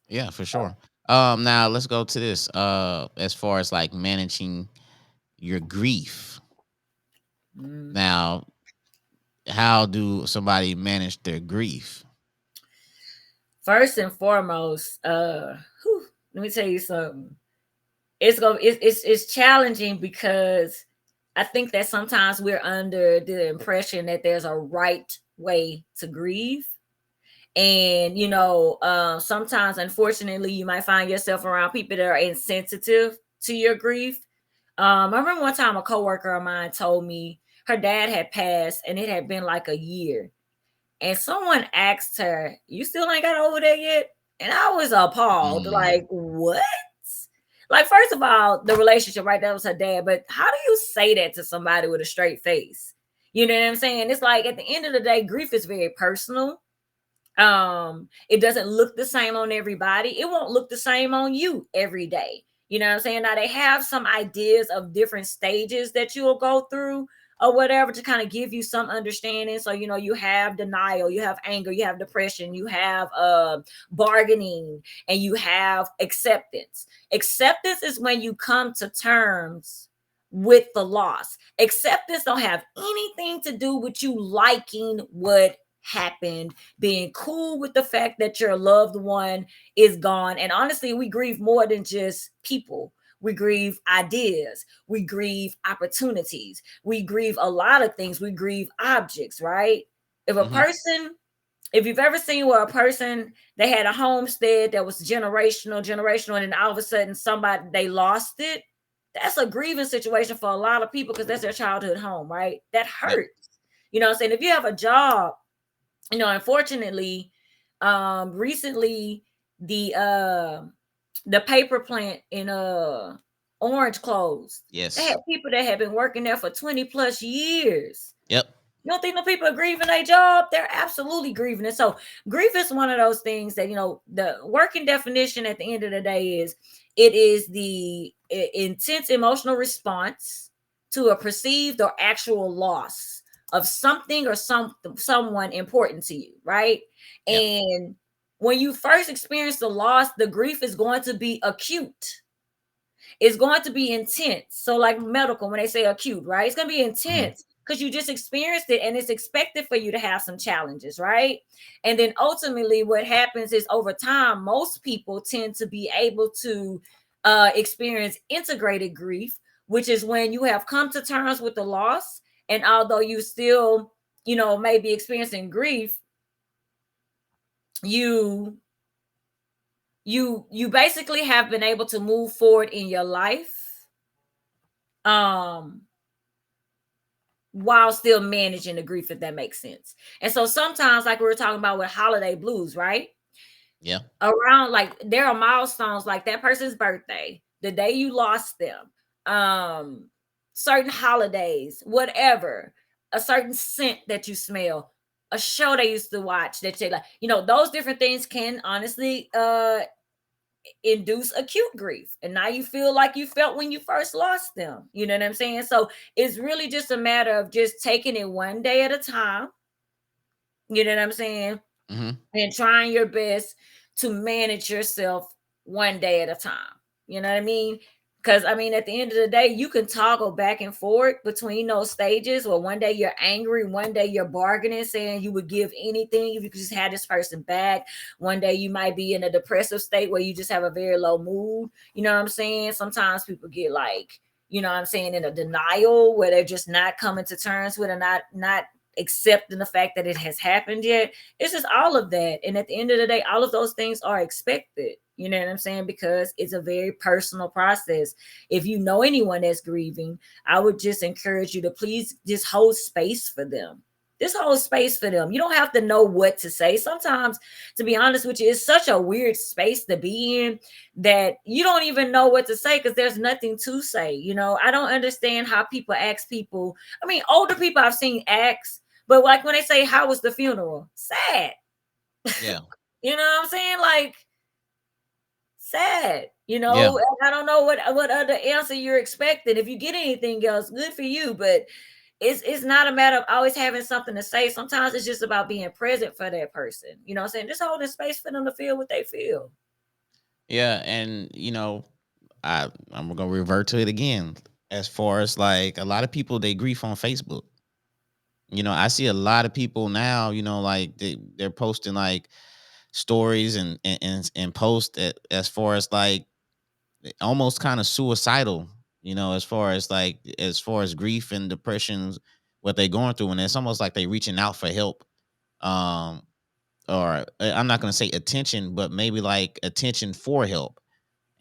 Yeah, for sure. Now let's go to this. As far as like managing your grief. Mm. Now, how do somebody manage their grief? First and foremost, let me tell you something. It's challenging because I think that sometimes we're under the impression that there's a right way to grieve. And sometimes unfortunately you might find yourself around people that are insensitive to your grief. I remember one time a coworker of mine told me her dad had passed and it had been like a year, and someone asked her, "You still ain't got over there yet?" And I was appalled. Mm, Like, what? Like, first of all, the relationship, right? That was her dad. But how do you say that to somebody with a straight face? You know what I'm saying? It's like at the end of the day, grief is very personal. It doesn't look the same on everybody. It won't look the same on you every day. You know what I'm saying? Now they have some ideas of different stages that you'll go through or whatever to kind of give you some understanding. So you have denial, you have anger, you have depression, you have bargaining, and you have acceptance. Acceptance is when you come to terms with the loss. Acceptance don't have anything to do with you liking what happened, being cool with the fact that your loved one is gone. And honestly, we grieve more than just people. We grieve ideas. We grieve opportunities. We grieve a lot of things. We grieve objects, right? If a hmm person, if you've ever seen where a person, they had a homestead that was generational, and then all of a sudden somebody, they lost it. That's a grieving situation for a lot of people because that's their childhood home, right? That Yep. hurts. You know what I'm saying? If you have a job, unfortunately, recently the paper plant in Orange closed. They had Yes. people that had been working there for 20 plus years. Yep. You don't think the people are grieving their job? They're absolutely grieving it. So grief is one of those things that, the working definition at the end of the day is it is the intense emotional response to a perceived or actual loss of something or someone important to you, right? Yep. And when you first experience the loss, the grief is going to be acute. It's going to be intense. So, like medical, when they say acute, right? It's going to be hmm intense because you just experienced it and it's expected for you to have some challenges, right? And then ultimately, what happens is over time, most people tend to be able to experience integrated grief, which is when you have come to terms with the loss. And although you still, may be experiencing grief, you you basically have been able to move forward in your life um while still managing the grief, if that makes sense. And so sometimes, like we were talking about with holiday blues, right? Yeah. Around, like, there are milestones like that person's birthday, the day you lost them, certain holidays, whatever, a certain scent that you smell, a show they used to watch that they like, those different things can honestly induce acute grief, and now you feel like you felt when you first lost them. You know what I'm saying? So it's really just a matter of just taking it one day at a time. You know what I'm saying? hmm And trying your best to manage yourself one day at a time. You know what I mean? Because I mean, at the end of the day, you can toggle back and forth between those stages. Where one day you're angry, one day you're bargaining, saying you would give anything if you could just have this person back. One day you might be in a depressive state where you just have a very low mood. You know what I'm saying? Sometimes people get like, what I'm saying, in a denial where they're just not coming to terms with, and not accepting the fact that it has happened yet. It's just all of that. And at the end of the day, all of those things are expected. You know what I'm saying? Because it's a very personal process. If you know anyone that's grieving, I would just encourage you to please just hold space for them. Just hold space for them. You don't have to know what to say. Sometimes, to be honest with you, it's such a weird space to be in that you don't even know what to say because there's nothing to say. I don't understand how people ask people. I mean, older people I've seen ask, But like when they say, "How was the funeral?" Sad. Yeah. You know what I'm saying? Like sad. Yeah. I don't know what other answer you're expecting. If you get anything else, good for you. But it's not a matter of always having something to say. Sometimes it's just about being present for that person. You know what I'm saying? Just holding space for them to feel what they feel. Yeah. And I'm gonna revert to it again. As far as like a lot of people, they grief on Facebook. I see a lot of people now. Like they're posting like stories and post as far as like almost kind of suicidal. As far as grief and depressions, what they're going through, and it's almost like they reaching out for help. Um, or I'm not gonna say attention, but maybe like attention for help.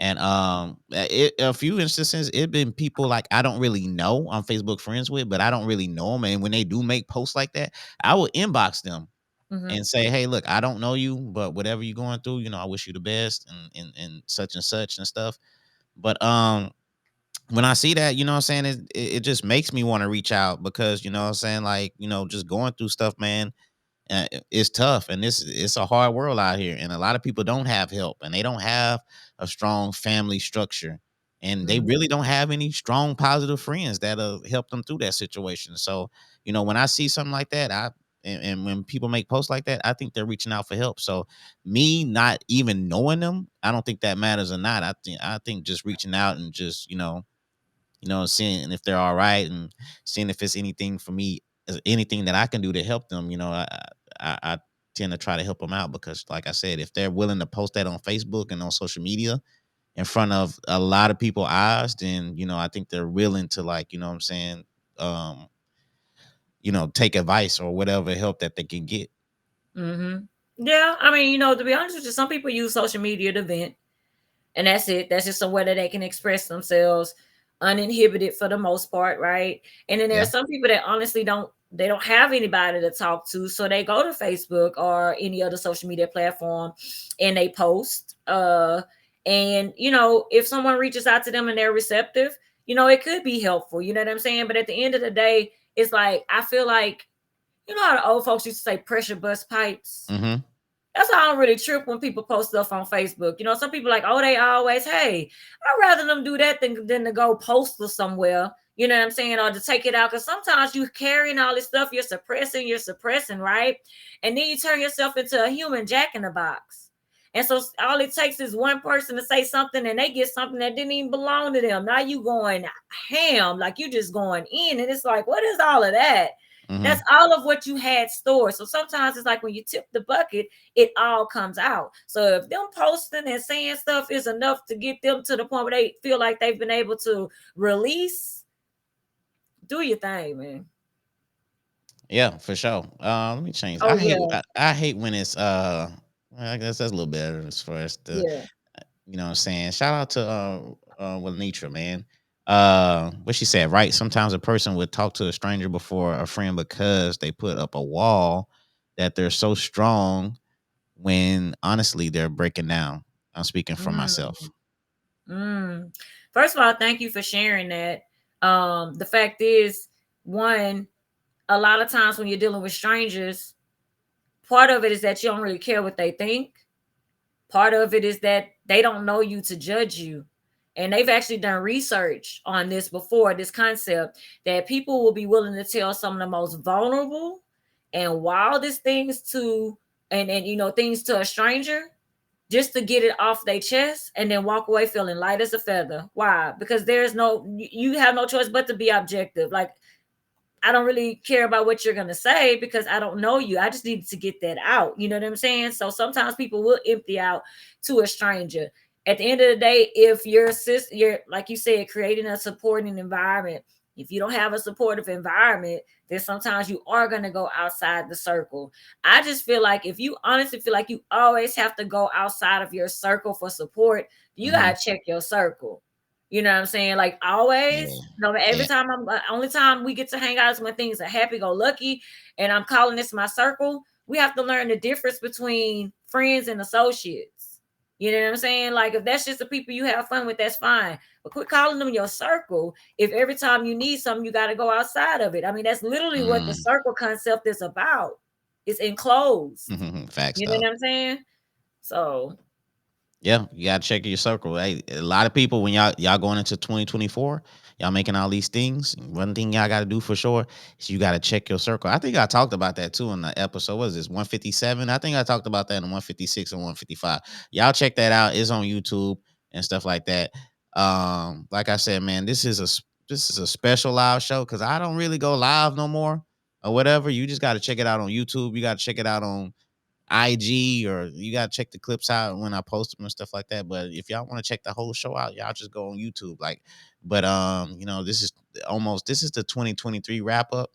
And a few instances, it been people like I don't really know I'm Facebook friends with, but I don't really know them. And when they do make posts like that, I will inbox them Mm-hmm. and say, "Hey, look, I don't know you, but whatever you're going through, I wish you the best and such and such and stuff." But when I see that, what I'm saying, it just makes me want to reach out because what I'm saying, like just going through stuff, man, it's tough, and it's a hard world out here, and a lot of people don't have help, and they don't have a strong family structure, and they Mm-hmm. really don't have any strong positive friends that'll help them through that situation. So when I see something like that, and when people make posts like that, I think they're reaching out for help. So me not even knowing them, I don't think that matters or not. I think just reaching out and just seeing if they're all right and seeing if it's anything for me, anything that I can do to help them. I tend to try to help them out because, like I said, if they're willing to post that on Facebook and on social media in front of a lot of people eyes, then I think they're willing to, like, what I'm saying, um, take advice or whatever help that they can get. Mm-hmm. Yeah, I mean, to be honest with you, some people use social media to vent, and that's it. That's just somewhere that they can express themselves uninhibited for the most part, right? And then there are Yeah. some people that honestly don't have anybody to talk to, so they go to Facebook or any other social media platform and they post. And if someone reaches out to them and they're receptive, it could be helpful. You know what I'm saying? But at the end of the day, it's like I feel like how the old folks used to say pressure bust pipes. Mm-hmm. That's why I don't really trip when people post stuff on Facebook. Some people like, oh, they always, hey, I'd rather them do that than to go post it somewhere. You know what I'm saying? Or to take it out. Because sometimes you carrying all this stuff, you're suppressing, right? And then you turn yourself into a human jack in the box. And so all it takes is one person to say something and they get something that didn't even belong to them. Now you going ham, like you just going in. And it's like, what is all of that? That's Mm-hmm. all of what you had stored. So sometimes it's like when you tip the bucket, it all comes out. So if them posting and saying stuff is enough to get them to the point where they feel like they've been able to release, do your thing, man. Yeah, for sure. Let me change. Oh I hate yeah, I hate when it's well, I guess that's a little better as far as the yeah. what I'm saying. Shout out to Nitra, man. What she said, right? Sometimes a person would talk to a stranger before a friend because they put up a wall that they're so strong when honestly they're breaking down. I'm speaking for myself. Mm, mm. First of all, thank you for sharing that. The fact is, one, a lot of times when you're dealing with strangers, part of it is that you don't really care what they think. Part of it is that they don't know you to judge you. And they've actually done research on this before, this concept that people will be willing to tell some of the most vulnerable and wildest things and things to a stranger just to get it off their chest and then walk away feeling light as a feather. Why? Because you have no choice but to be objective. Like, I don't really care about what you're gonna say because I don't know you. I just need to get that out. You know what I'm saying? So sometimes people will empty out to a stranger. At the end of the day, if you're like you said, creating a supporting environment. If you don't have a supportive environment, then sometimes you are gonna go outside the circle. I just feel like if you honestly feel like you always have to go outside of your circle for support, you Hmm. gotta check your circle. You know what I'm saying? Like Yeah. always, every Yeah. time only time we get to hang out is when things are happy go lucky, and I'm calling this my circle. We have to learn the difference between friends and associates. You know what I'm saying? Like if that's just the people you have fun with, that's fine. But quit calling them your circle. If every time you need something, you got to go outside of it. I mean, that's literally what the Mm. circle concept is about. It's enclosed. Facts You know though. what I'm saying? So, Yeah, you gotta check your circle. Hey, a lot of people when y'all going into 2024, y'all making all these things. One thing y'all gotta do for sure is you gotta check your circle. I think I talked about that too in the episode. What is this 157? I think I talked about that in 156 and 155. Y'all check that out. It's on YouTube and stuff like that. Like I said, man, this is a special live show because I don't really go live no more or whatever. You just gotta check it out on YouTube. You gotta check it out on IG, or you gotta check the clips out when I post them and stuff like that. But if y'all want to check the whole show out, y'all just go on YouTube. Like, but this is the 2023 wrap up.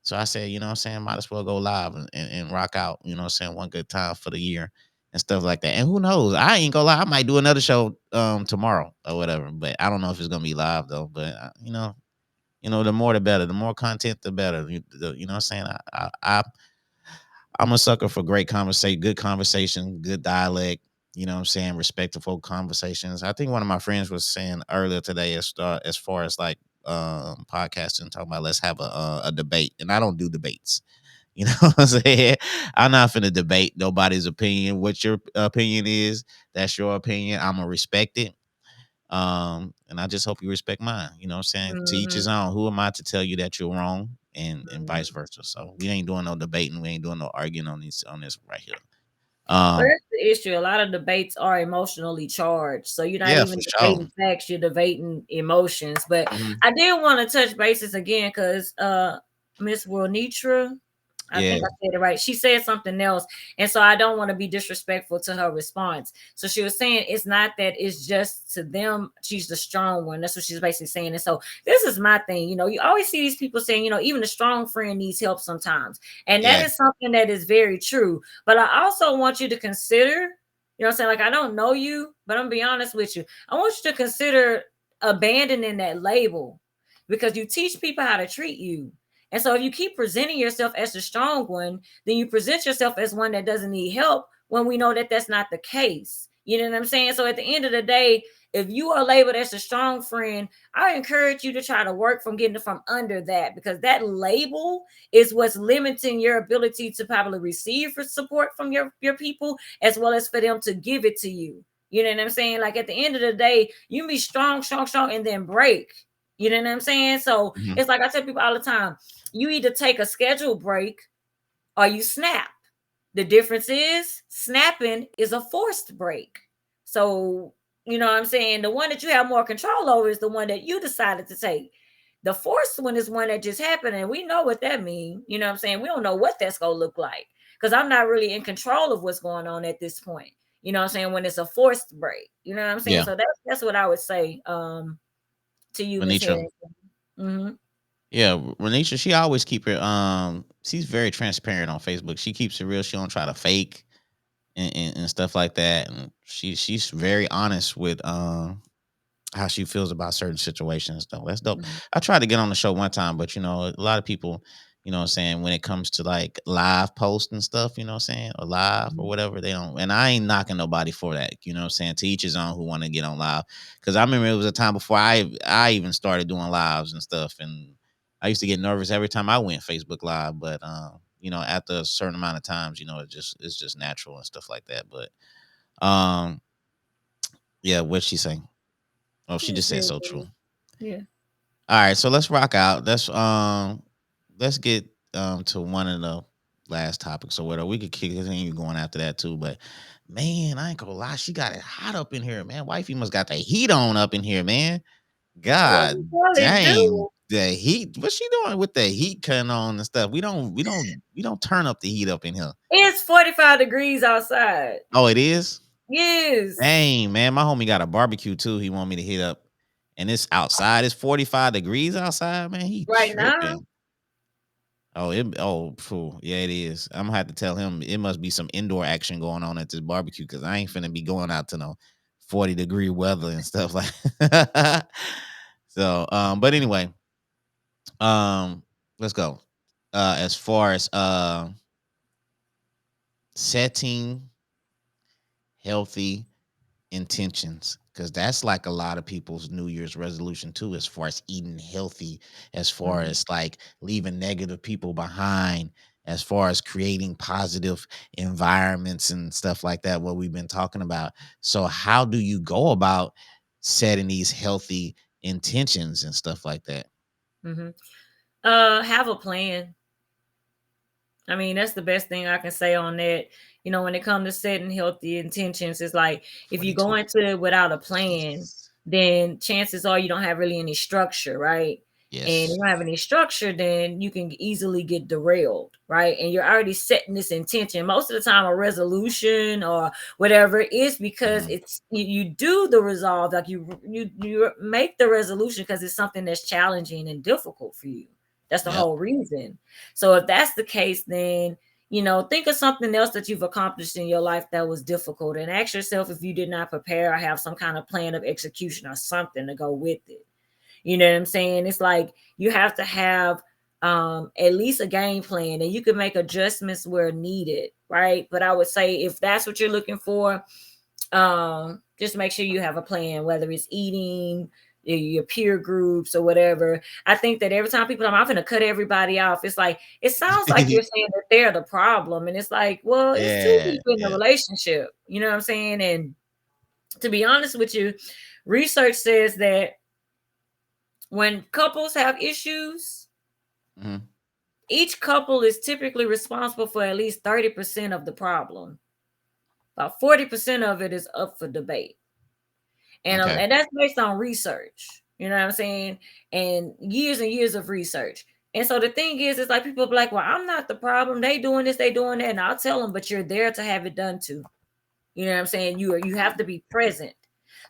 So I said, you know what I'm saying, might as well go live and rock out, you know what I'm saying, one good time for the year and stuff like that. And who knows? I ain't gonna lie, I might do another show tomorrow or whatever. But I don't know if it's gonna be live though. But the more the better. The more content the better. You know what I'm saying? I'm a sucker for great conversation, good conversation, good dialect. You know what I'm saying? Respectful conversations. I think one of my friends was saying earlier today, as far as like podcasting, talking about let's have a debate, and I don't do debates. You know what I'm saying? I'm not finna debate nobody's opinion. What your opinion is, that's your opinion. I'm gonna respect it. And I just hope you respect mine. You know what I'm saying? To each his mhm, own. Who am I to tell you that you're wrong, and vice mhm. versa? So we ain't doing no debating. We ain't doing no arguing on this right here. Well, Um, that's the issue. A lot of debates are emotionally charged. So you're not yeah, for even sure. debating facts, you're debating emotions. But Mhm. I did want to touch bases again because Miss Wilnitra, I Yeah, think I said it right. She said something else. And so I don't want to be disrespectful to her response. So she was saying it's not that it's just to them, she's the strong one. That's what she's basically saying. And so this is my thing. You always see these people saying, even a strong friend needs help sometimes. And that yeah, is something that is very true. But I also want you to consider, what I'm saying? Like, I don't know you, but I'm gonna be honest with you. I want you to consider abandoning that label because you teach people how to treat you. And so if you keep presenting yourself as the strong one, then you present yourself as one that doesn't need help when we know that that's not the case. You know what I'm saying? So at the end of the day, if you are labeled as a strong friend, I encourage you to try to work from getting from under that because that label is what's limiting your ability to probably receive for support from your people as well as for them to give it to you. You know what I'm saying? Like at the end of the day, you be strong, strong, strong, and then break. You know what I'm saying? So mhm, it's like I tell people all the time, you either take a scheduled break or you snap. The difference is snapping is a forced break. So, you know what I'm saying? The one that you have more control over is the one that you decided to take. The forced one is one that just happened, and we know what that means. You know what I'm saying? We don't know what that's going to look like because I'm not really in control of what's going on at this point. You know what I'm saying? When it's a forced break. You know what I'm saying? yeah. So that's what I would say to you, Miss Venetia. Harrington. Mm-hmm. Yeah, Renisha, she always keep her. She's very transparent on Facebook. She keeps it real. She don't try to fake and stuff like that. And she's very honest with how she feels about certain situations though. That's dope. Mm-hmm. I tried to get on the show one time, but a lot of people, what I'm saying, when it comes to like live posts and stuff, you know what I'm saying, or live or whatever, they don't, and I ain't knocking nobody for that, you know what I'm saying? To each his own who want to get on live. Cause I remember it was a time before I even started doing lives and stuff. And I used to get nervous every time I went Facebook Live, but after a certain amount of times, it's just natural and stuff like that. But um yeah, what'd she say? Oh, she You just said said so true. that. Yeah. All right, so let's rock out. Let's get to one of the last topics or whatever. We could continue going after that too, but man, I ain't gonna lie, she got it hot up in here, man. Wifey must got the heat on up in here, man. Well, we God probably dang, do. the heat. What's she doing with the heat cutting on and stuff? We don't turn up the heat up in here. It's 45 degrees outside. Oh, it is. Yes. Dang, man, my homie got a barbecue too. He want me to hit up, and it's outside. It's 45 degrees outside, man. He Right now. tripping. Phew, yeah, it is. I'm gonna have to tell him it must be some indoor action going on at this barbecue because I ain't finna be going out to no 40-degree weather and stuff like. So, but anyway, um, let's go. As far as setting healthy intentions, because that's like a lot of people's New Year's resolution too, as far as eating healthy, as far Mhm. as like leaving negative people behind, as far as creating positive environments and stuff like that, what we've been talking about. So how do you go about setting these healthy intentions and stuff like that? Mhm. Have a plan. I mean, that's the best thing I can say on that. When it comes to setting healthy intentions, it's like if you go 42. into it without a plan, then chances are you don't have really any structure, right? And if Yes. you don't have any structure, then you can easily get derailed, right? And you're already setting this intention. Most of the time, a resolution or whatever is because Mhm. it's you do the resolve, like you make the resolution because it's something that's challenging and difficult for you. That's the Yep. whole reason. So if that's the case, then think of something else that you've accomplished in your life that was difficult and ask yourself if you did not prepare or have some kind of plan of execution or something to go with it. You know what I'm saying? It's like you have to have at least a game plan and you can make adjustments where needed, right? But I would say if that's what you're looking for, just make sure you have a plan, whether it's eating, your peer groups or whatever. I think that every time people I'm going to cut everybody off, it's like it sounds like you're saying that they're the problem, and it's like, well, it's two Yeah, people in the yeah. relationship. You know what I'm saying? And to be honest with you, research says that when couples have issues, Mhm. each couple is typically responsible for at least 30% of the problem. About 40% of it is up for debate. Okay. And that's based on research. You know what I'm saying? And years of research. And so the thing is, it's like people be like, "Well, I'm not the problem. They doing this, they doing that," and I'll tell them, "But you're there to have it done too." You know what I'm saying? You have to be present.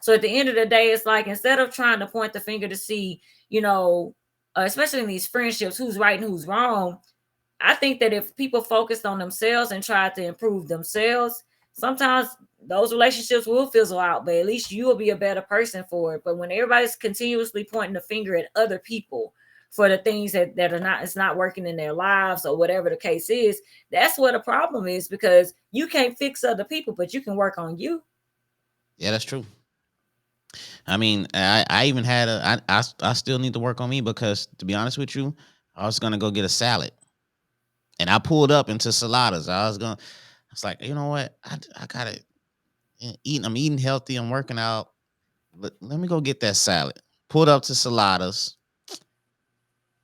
So at the end of the day, it's like instead of trying to point the finger to see, you know, especially in these friendships, who's right and who's wrong, I think that if people focused on themselves and tried to improve themselves, sometimes those relationships will fizzle out, but at least you will be a better person for it. But when everybody's continuously pointing the finger at other people for the things that are not, it's not working in their lives or whatever the case is, that's what a problem is because you can't fix other people, but you can work on you. Yeah, that's true. I mean, I even had I still need to work on me, because to be honest with you, I was gonna go get a salad, and I pulled up into Saladas. I was like, you know what, I gotta eat. I'm eating healthy. I'm working out. Let me go get that salad. Pulled up to Saladas,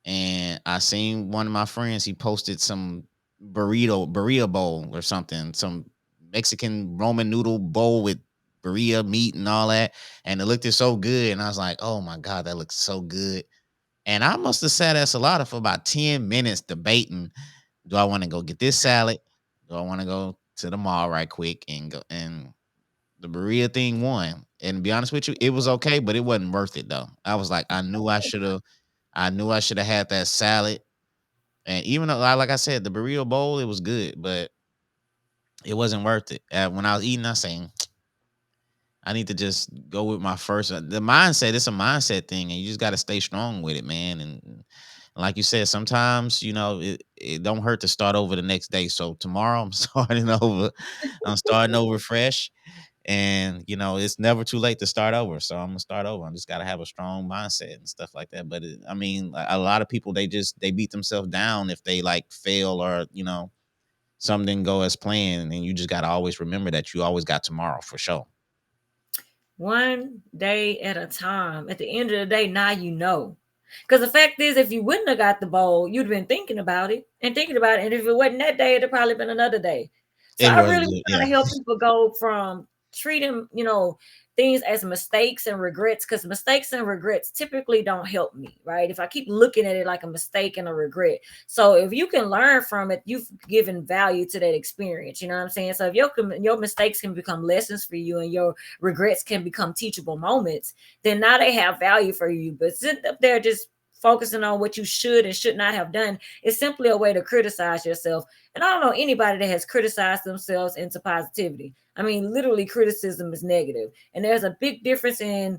and I seen one of my friends. He posted some burrito bowl or something, some Mexican Roman noodle bowl with burrito meat and all that, and it looked so good. And I was like, oh my god, that looks so good. And I must have sat at Salada for about 10 minutes debating: do I want to go get this salad? Do I want to go to the mall right quick and go? And the burrito thing won. And to be honest with you, it was okay, but it wasn't worth it though. I was like, I knew I should have had that salad. And even though, like I said, the burrito bowl, it was good, but it wasn't worth it. When I was eating, I was saying, I need to just go with my first. The mindset, it's a mindset thing, and you just got to stay strong with it, man. And like you said, sometimes it don't hurt to start over the next day. So tomorrow, I'm starting over. I'm starting over fresh, and it's never too late to start over. So I'm gonna start over. I just gotta have a strong mindset and stuff like that. But I mean, a lot of people, they beat themselves down if they like fail, or something didn't go as planned. And you just gotta always remember that you always got tomorrow for sure. One day at a time. At the end of the day, now you know. Because the fact is, if you wouldn't have got the bowl, you'd have been thinking about it and thinking about it. And if it wasn't that day, it'd have probably been another day. So It I was, really was yeah. trying to help people go from treating, things as mistakes and regrets, because mistakes and regrets typically don't help me, right? If I keep looking at it like a mistake and a regret. So if you can learn from it, you've given value to that experience. You know what I'm saying? So if your mistakes can become lessons for you and your regrets can become teachable moments, then now they have value for you. But sitting up there just focusing on what you should and should not have done is simply a way to criticize yourself. And I don't know anybody that has criticized themselves into positivity. I mean, literally, criticism is negative. And there's a big difference in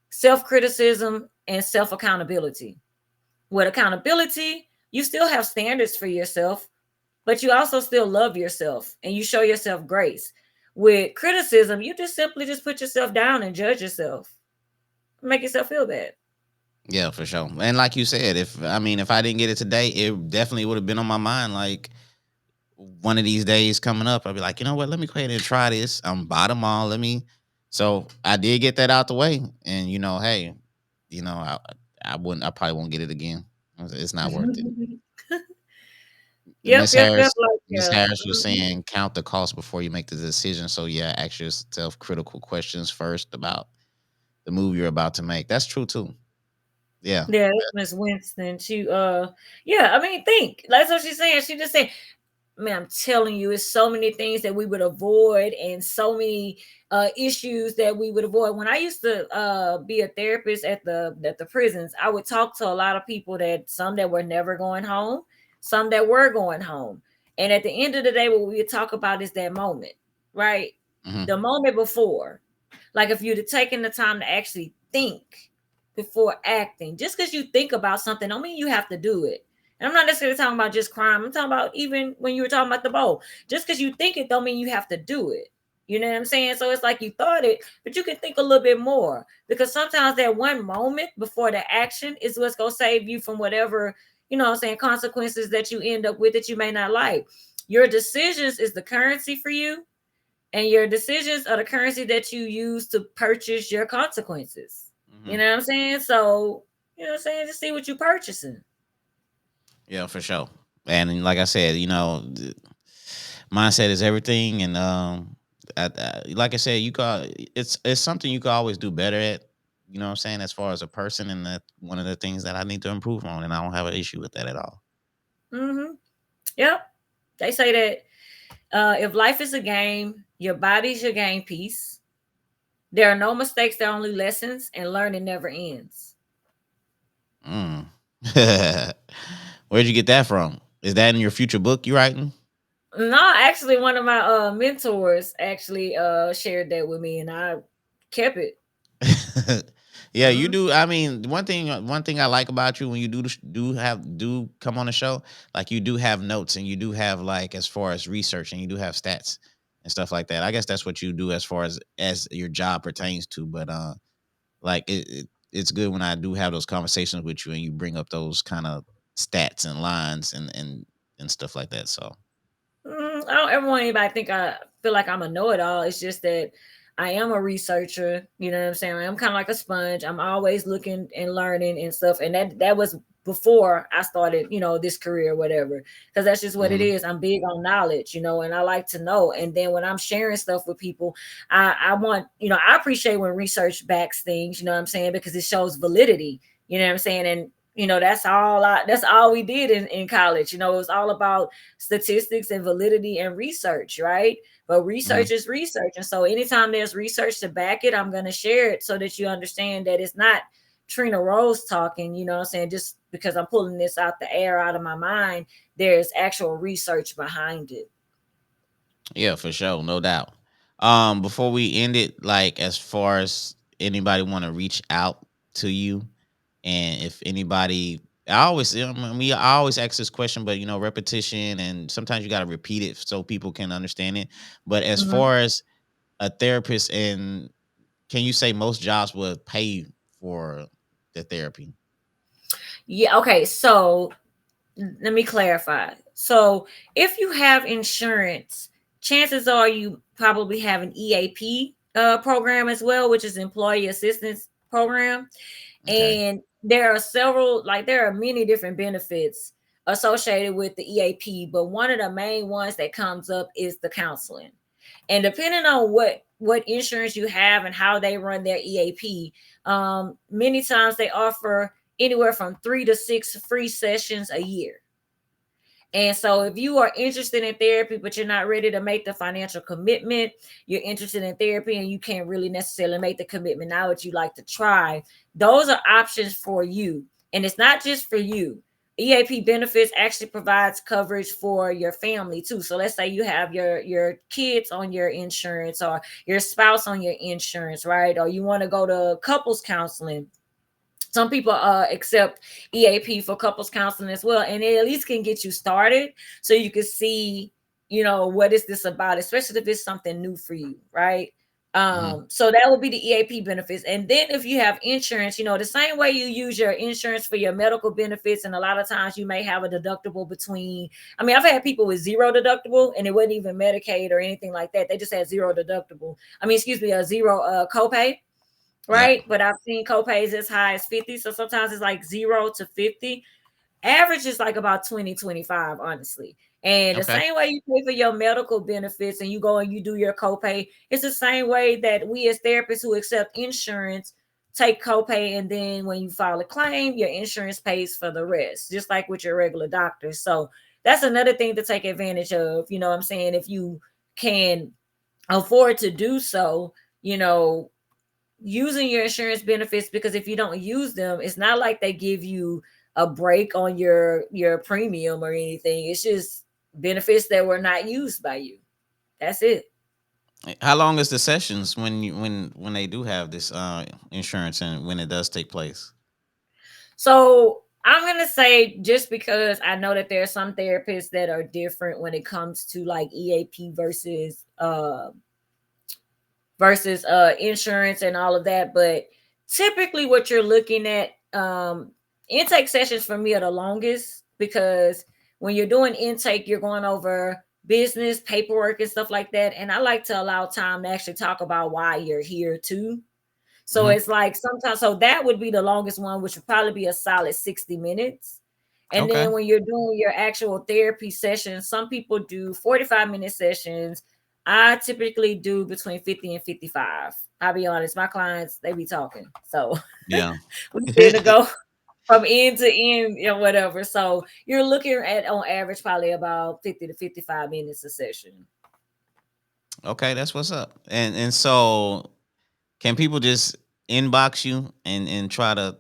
self criticism and self accountability. With accountability, you still have standards for yourself, but you also still love yourself and you show yourself grace. With criticism, you just simply just put yourself down and judge yourself, make yourself feel bad. Yeah, for sure. And like you said, if I didn't get it today, it definitely would have been on my mind. Like one of these days coming up, I'll be like, you know what? Let me go ahead and try this. I'm bottom all. Let me. So I did get that out the way, and hey, you know, I I wouldn't. I probably won't get it again. It's not worth it. Yep, yep, yep. Like Miss Harris was saying, count the cost before you make the decision. So yeah, ask yourself critical questions first about the move you're about to make. That's true too. Yeah. yeah, that's Miss Winston. Yeah, I mean, think. That's what she's saying. She just said, man, I'm telling you, it's so many things that we would avoid and so many issues that we would avoid. When I used to be a therapist at the prisons, I would talk to a lot of people, that some that were never going home, some that were going home. And at the end of the day, what we would talk about is that moment, right? Hmm. The moment before. Like if you'd have taken the time to actually think before acting, just because you think about something, don't mean you have to do it. And I'm not necessarily talking about just crime. I'm talking about even when you were talking about the bowl. Just because you think it, don't mean you have to do it. You know what I'm saying? So it's like you thought it, but you can think a little bit more, because sometimes that one moment before the action is what's gonna save you from whatever, what I'm saying, consequences that you end up with that you may not like. Your decisions is the currency for you, and your decisions are the currency that you use to purchase your consequences. You Hmm. know what I'm saying? So, you know what I'm saying? Just see what you're purchasing. Yeah, for sure. And like I said, mindset is everything. And like I said, it's something you can always do better at. You know what I'm saying? As far as a person, and that one of the things that I need to improve on, and I don't have an issue with that at all. Mm-hmm. Yep. They say that if life is a game, your body's your game piece. There are no mistakes, there are only lessons, and learning never ends. Mm. Where'd you get that from? Is that in your future book you writing? No, actually, one of my mentors actually shared that with me, and I kept it. Yeah, you Mm-hmm. do. I mean, one thing I like about you when you do come on the show, like you do have notes, and you do have, like, as far as research, and you do have stats and stuff like that. I guess that's what you do as far as your job pertains to. But like it's good when I do have those conversations with you, and you bring up those kind of stats and lines and stuff like that. So I don't ever want anybody to think I feel like I'm a know-it-all. It's just that I am a researcher. You know what I'm saying? I'm kind of like a sponge. I'm always looking and learning and stuff. And that was before I started, this career or whatever. Because that's just what it mhm. is. I'm big on knowledge, and I like to know. And then when I'm sharing stuff with people, I want, I appreciate when research backs things. You know what I'm saying? Because it shows validity. You know what I'm saying? And that's all we did in college. It was all about statistics and validity and research, right? But Mhm. research is research. And so anytime there's research to back it, I'm going to share it so that you understand that it's not Trina Rose talking, what I'm saying, just because I'm pulling this out the air out of my mind. There's actual research behind it. Yeah, for sure, no doubt. Before we end it, like, as far as anybody want to reach out to you, and if anybody, I always ask this question, but repetition, and sometimes you got to repeat it so people can understand it. But as Mhm. far as a therapist, and can you say most jobs would pay for the therapy? Yeah. Okay. So let me clarify. So if you have insurance, chances are you probably have an EAP program as well, which is Employee Assistance Program. Okay. And there are many different benefits associated with the EAP, but one of the main ones that comes up is the counseling. And depending on what insurance you have and how they run their EAP, many times they offer anywhere from 3 to 6 free sessions a year. And so, if you are interested in therapy, but you're not ready to make the financial commitment, you're interested in therapy and you can't really necessarily make the commitment now, that you like to try, those are options for you. And it's not just for you. EAP benefits actually provides coverage for your family too. So let's say you have your kids on your insurance, or your spouse on your insurance, right? Or you want to go to couples counseling. Some people accept EAP for couples counseling as well, and it at least can get you started so you can see. what is this about, especially if it's something new for you, right? Hmm. So that would be the EAP benefits. And then if you have insurance, the same way you use your insurance for your medical benefits, and a lot of times you may have a deductible between, I mean, I've had people with zero deductible and it wasn't even Medicaid or anything like that. They just had zero deductible. I mean, excuse me, a zero copay, Yep. right? But I've seen copays as high as 50. So sometimes it's like 0 to 50. Average is like about 20, 25, honestly. And the Okay. same way you pay for your medical benefits and you go and you do your copay, it's the same way that we as therapists who accept insurance take copay. And then when you file a claim, your insurance pays for the rest, just like with your regular doctor. So that's another thing to take advantage of. You know what I'm saying? If you can afford to do so, you know, using your insurance benefits, because if you don't use them, it's not like they give you a break on your premium or anything. It's just benefits that were not used by you. That's it. How long is the sessions when when they do have this insurance and when it does take place? So I'm gonna say, just because I know that there are some therapists that are different when it comes to like EAP versus insurance and all of that. But typically what you're looking at, intake sessions for me are the longest, because when you're doing intake, you're going over business paperwork and stuff like that, and I like to allow time to actually talk about why you're here too. So Hmm. it's like sometimes, so that would be the longest one, which would probably be a solid 60 minutes. And Okay. then when you're doing your actual therapy sessions, some people do 45-minute sessions. I typically do between 50 and 55. I'll be honest, my clients, they be talking. So Yeah. we tend to go from end to end, whatever. So you're looking at, on average, probably about 50 to 55 minutes a session. Okay, that's what's up. And so can people just inbox you and try to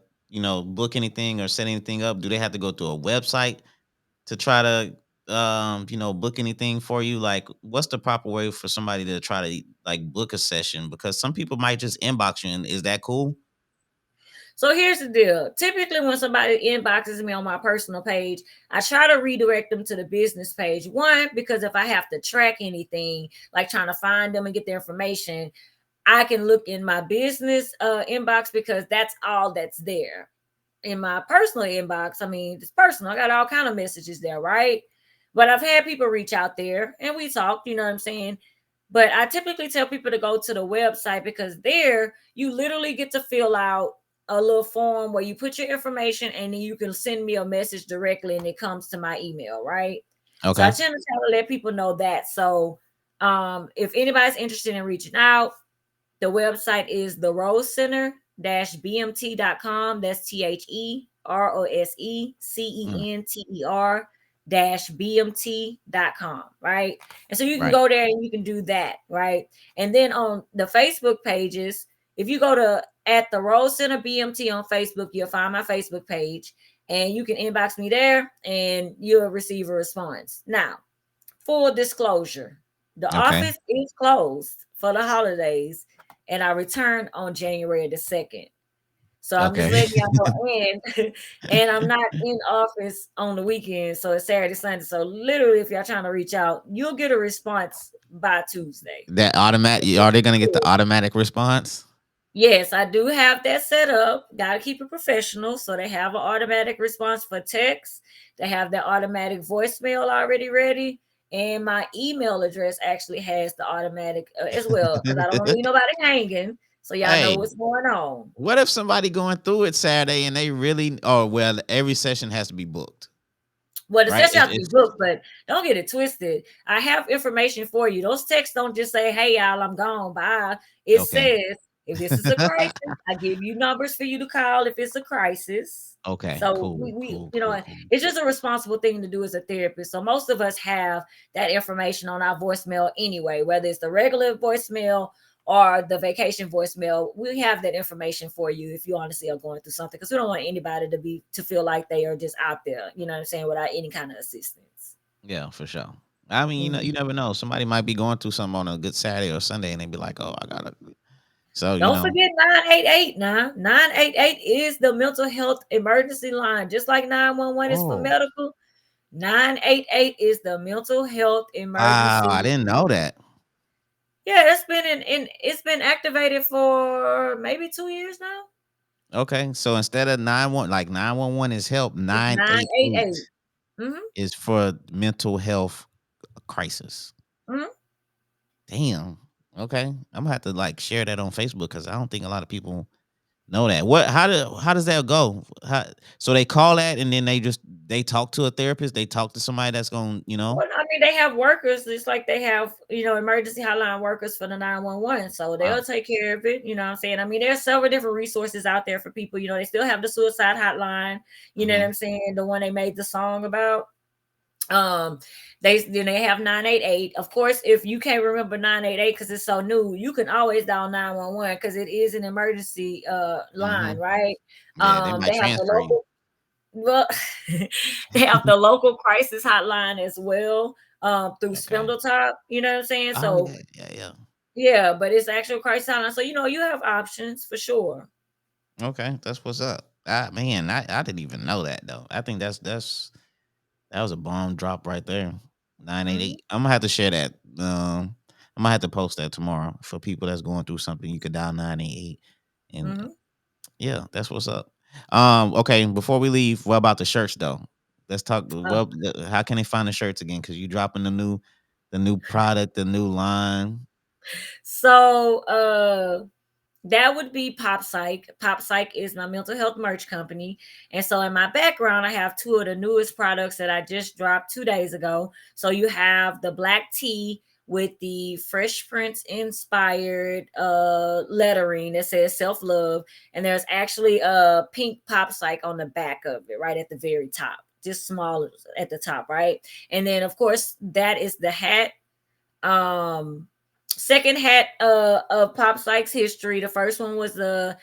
book anything or set anything up? Do they have to go to a website to try to book anything for you? Like, what's the proper way for somebody to try to like book a session? Because some people might just inbox you, and is that cool? So here's the deal. Typically, when somebody inboxes me on my personal page, I try to redirect them to the business page. One, because if I have to track anything, like trying to find them and get their information, I can look in my business inbox, because that's all that's there. In my personal inbox, I mean, it's personal. I got all kind of messages there, right? But I've had people reach out there and we talked, you know what I'm saying? But I typically tell people to go to the website, because there you literally get to fill out a little form where you put your information and then you can send me a message directly and it comes to my email, right? So I Okay. tend to try to let people know that. So if anybody's interested in reaching out, the website is the Rose Center bmt.com. That's Mm, TheRoseCenter bmt.com, right? And so you can right. go there and you can do that, right? And then on the Facebook pages, if you go to at the Rose Center BMT on Facebook, you'll find my Facebook page and you can inbox me there and you'll receive a response. Now, full disclosure, the Okay. office is closed for the holidays, and I return on January the 2nd. So I'm just Okay. letting y'all know. And I'm not in office on the weekend. So it's Saturday, Sunday. So literally, if y'all trying to reach out, you'll get a response by Tuesday. That automatic, are they gonna get the automatic response? Yes, I do have that set up. Got to keep it professional. So they have an automatic response for text. They have the automatic voicemail already ready. And my email address actually has the automatic as well, because I don't want to leave nobody hanging. So y'all know Hey, what's going on. what if somebody going through it Saturday and they really? Oh well, every session has to be booked, Well, the right? session have to be booked, but don't get it twisted. I have information for you. Those texts don't just say, "Hey, y'all, I'm gone. Bye." It Okay. says, if this is a crisis, I give you numbers for you to call if it's a crisis. Okay. So Cool. Cool. you Cool. know, Cool. it's just a responsible thing to do as a therapist. So most of us have that information on our voicemail anyway, whether it's the regular voicemail or the vacation voicemail. We have that information for you if you honestly are going through something, because we don't want anybody to feel like they are just out there, you know what I'm saying, without any kind of assistance. Yeah, for sure. I mean, you Mhm. never know. Somebody might be going through something on a good Saturday or Sunday, and they be like, "Oh, I gotta." So Don't forget 988 now. 988 is the mental health emergency line. Just like 911 is for Oh, medical, 988 is the mental health Wow, I emergency. didn't know that. Yeah, it's been in it's been activated for maybe 2 years now. Okay, so instead of 911 is help, It's 988 988. Mm-hmm. is for mental health crisis. Mm-hmm. Damn. Okay, I'm gonna have to like share that on Facebook because I don't think a lot of people know that. What? How does that go? So they call that and then they talk to a therapist. They talk to somebody that's going. Well, I mean, they have workers. It's like they have, emergency hotline workers for the 911. So Wow. they'll take care of it. You know what I'm saying? I mean, there's several different resources out there for people. They still have the suicide hotline. You know what Hmm. I'm saying? The one they made the song about. Um, they have 988. Of course, if you can't remember 988 because it's so new, you can always dial 911 because it is an emergency Hmm. line, right? Yeah, they might They have the transfer you. local well, they have the local crisis hotline as well, through Okay. Spindletop. You know what I'm saying? Oh So yeah, yeah, yeah. yeah, but it's actual crisis hotline. So you have options for sure. Okay, that's what's up. Man, I didn't even know that though. I think that was a bomb drop right there. Nine eight Hmm. eight. I'm gonna have to share that. I'm gonna have to post that tomorrow for people that's going through something. You could dial 988, and Hmm. yeah, that's what's up. Okay, before we leave, what about the shirts though? Let's talk. Well, how can they find the shirts again? Because you dropping the new product, the new line. So that would be Pop Psych. Pop Psych is my mental health merch company. And so in my background, I have two of the newest products that I just dropped 2 days ago. So you have the black tea with the Fresh Prince inspired lettering that says self-love. And there's actually a pink Pop Psych on the back of it, right at the very top. Just small at the top, right? And then of course that is the hat. Second hat of Pop Psych's history. The first one was the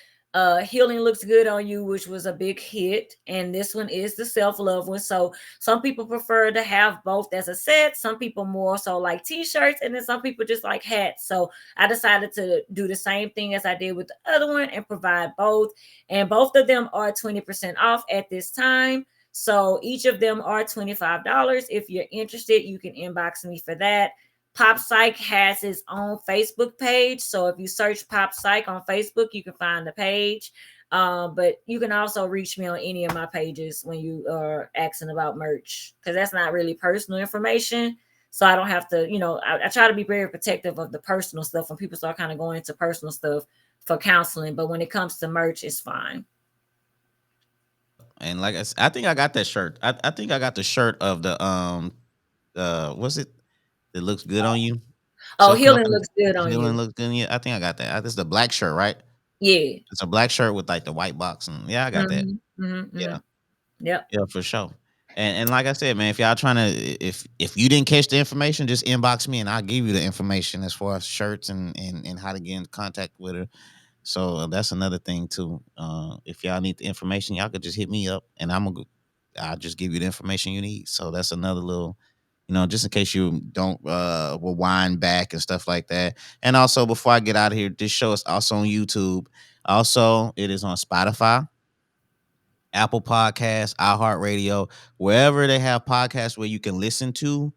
Healing Looks Good on You, which was a big hit, and this one is the self-love one. So some people prefer to have both as a set, some people more so like t-shirts, and then some people just like hats. So I decided to do the same thing as I did with the other one and provide both, and both of them are 20% off at this time. So each of them are $25. If you're interested, you can inbox me for that. Pop Psych has its own Facebook page. So if you search Pop Psych on Facebook, you can find the page. But you can also reach me on any of my pages when you are asking about merch, because that's not really personal information. So I don't have to, I try to be very protective of the personal stuff when people start kind of going into personal stuff for counseling. But when it comes to merch, it's fine. And like I think I got that shirt. I think I got the shirt of the what's it? That looks good on you. Oh, Self love, healing looks good on healing you. looks good on you. I think I got that. It's the black shirt, right? Yeah. It's a black shirt with like the white box, and yeah, I got that. Hmm. Hmm. Yeah, Hmm. Yep. yeah, for sure. And like I said, man, if y'all trying to, if you didn't catch the information, just inbox me and I'll give you the information as far as shirts and how to get in contact with her. So that's another thing too. If y'all need the information, y'all could just hit me up, and I'll just give you the information you need. So that's another little, just in case you don't rewind back and stuff like that. And also, before I get out of here, this show is also on YouTube. Also, it is on Spotify, Apple Podcasts, iHeartRadio, wherever they have podcasts where you can listen to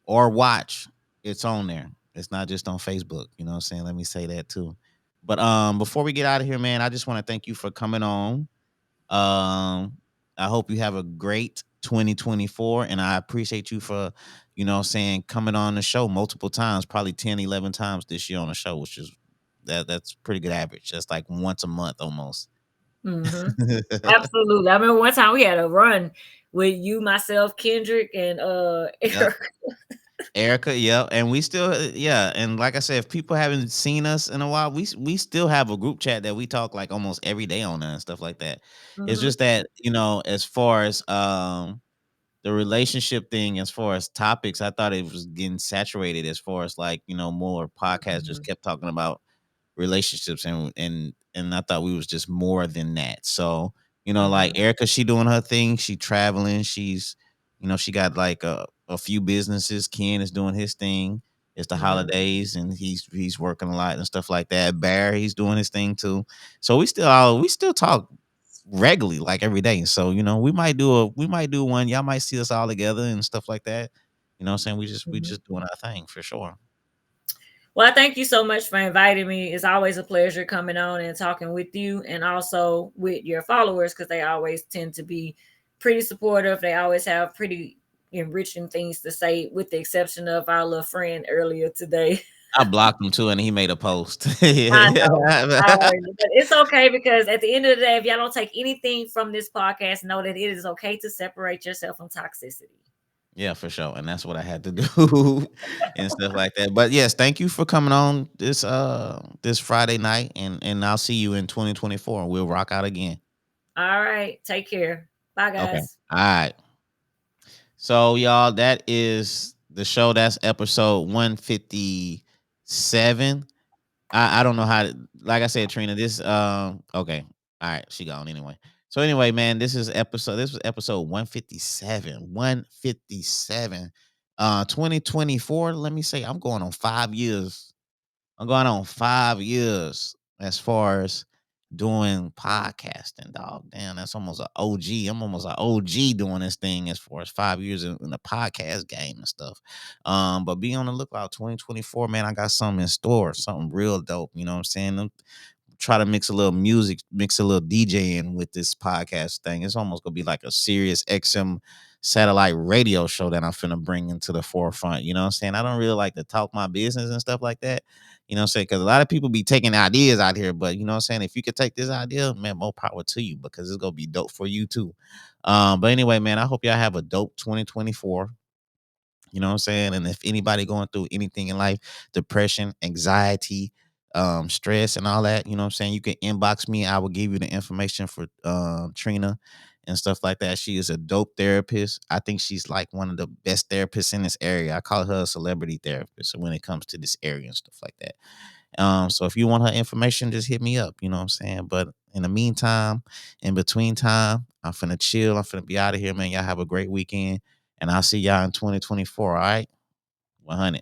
or watch, it's on there. It's not just on Facebook. You know what I'm saying? Let me say that too. But before we get out of here, man, I just want to thank you for coming on. I hope you have a great 2024, and I appreciate you for, saying coming on the show multiple times, probably 10, 11 times this year on the show, which is that's pretty good average. That's like once a month almost. Hmm. Absolutely. I remember one time we had a run with you, myself, Kendrick, and Yep. Eric. Erica, yep, and we still, yeah, and like I said, if people haven't seen us in a while, we still have a group chat that we talk like almost every day on there and stuff like that. It's Hmm. just that as far as the relationship thing, as far as topics, I thought it was getting saturated. As far as like more podcasts just Hmm. kept talking about relationships, and I thought we was just more than that. So, like Hmm. Erica, she doing her thing, she traveling, she's she got like a few businesses. Ken is doing his thing. It's the Hmm. holidays and he's working a lot and stuff like that. Bear, he's doing his thing too. So we still talk regularly, like every day. So, we might do one. Y'all might see us all together and stuff like that. You know what I'm saying? We just Mhm. doing our thing for sure. Well, thank you so much for inviting me. It's always a pleasure coming on and talking with you and also with your followers because they always tend to be pretty supportive. They always have pretty enriching things to say, with the exception of our little friend earlier today. I blocked him too, and he made a post. I know. I already, but it's okay because at the end of the day, if y'all don't take anything from this podcast, know that it is okay to separate yourself from toxicity. Yeah, for sure. And that's what I had to do and stuff like that. But yes, thank you for coming on this Friday night, and I'll see you in 2024. We'll rock out again. All right. Take care. Bye, Okay. guys. All right. So y'all, that is the show. That's episode 157. I don't know how to, like I said, Trina, this okay. All right, she gone anyway. So anyway, man, this was episode 157. 157. 2024. Let me say I'm going on 5 years. I'm going on 5 years as far as doing podcasting, dog. Damn, that's almost an OG. I'm almost an OG doing this thing as far as 5 years in the podcast game and stuff. But be on the lookout. 2024, man. I got something in store, something real dope. You know what I'm saying? Try to mix a little music, mix a little DJ in with this podcast thing. It's almost gonna be like a serious XM satellite radio show that I'm finna bring into the forefront. You know what I'm saying? I don't really like to talk my business and stuff like that. You know what I'm saying? Because a lot of people be taking ideas out here, but you know what I'm saying? If you could take this idea, man, more power to you because it's gonna be dope for you too. But anyway, man, I hope y'all have a dope 2024. You know what I'm saying? And if anybody going through anything in life, depression, anxiety, stress, and all that, you know what I'm saying? You can inbox me. I will give you the information for Trina and stuff like that. She is a dope therapist. I think she's like one of the best therapists in this area. I call her a celebrity therapist when it comes to this area and stuff like that. So if you want her information, just hit me up. You know what I'm saying? But in the meantime, in between time, I'm finna chill. I'm finna be out of here, man. Y'all have a great weekend. And I'll see y'all in 2024. All right. 100.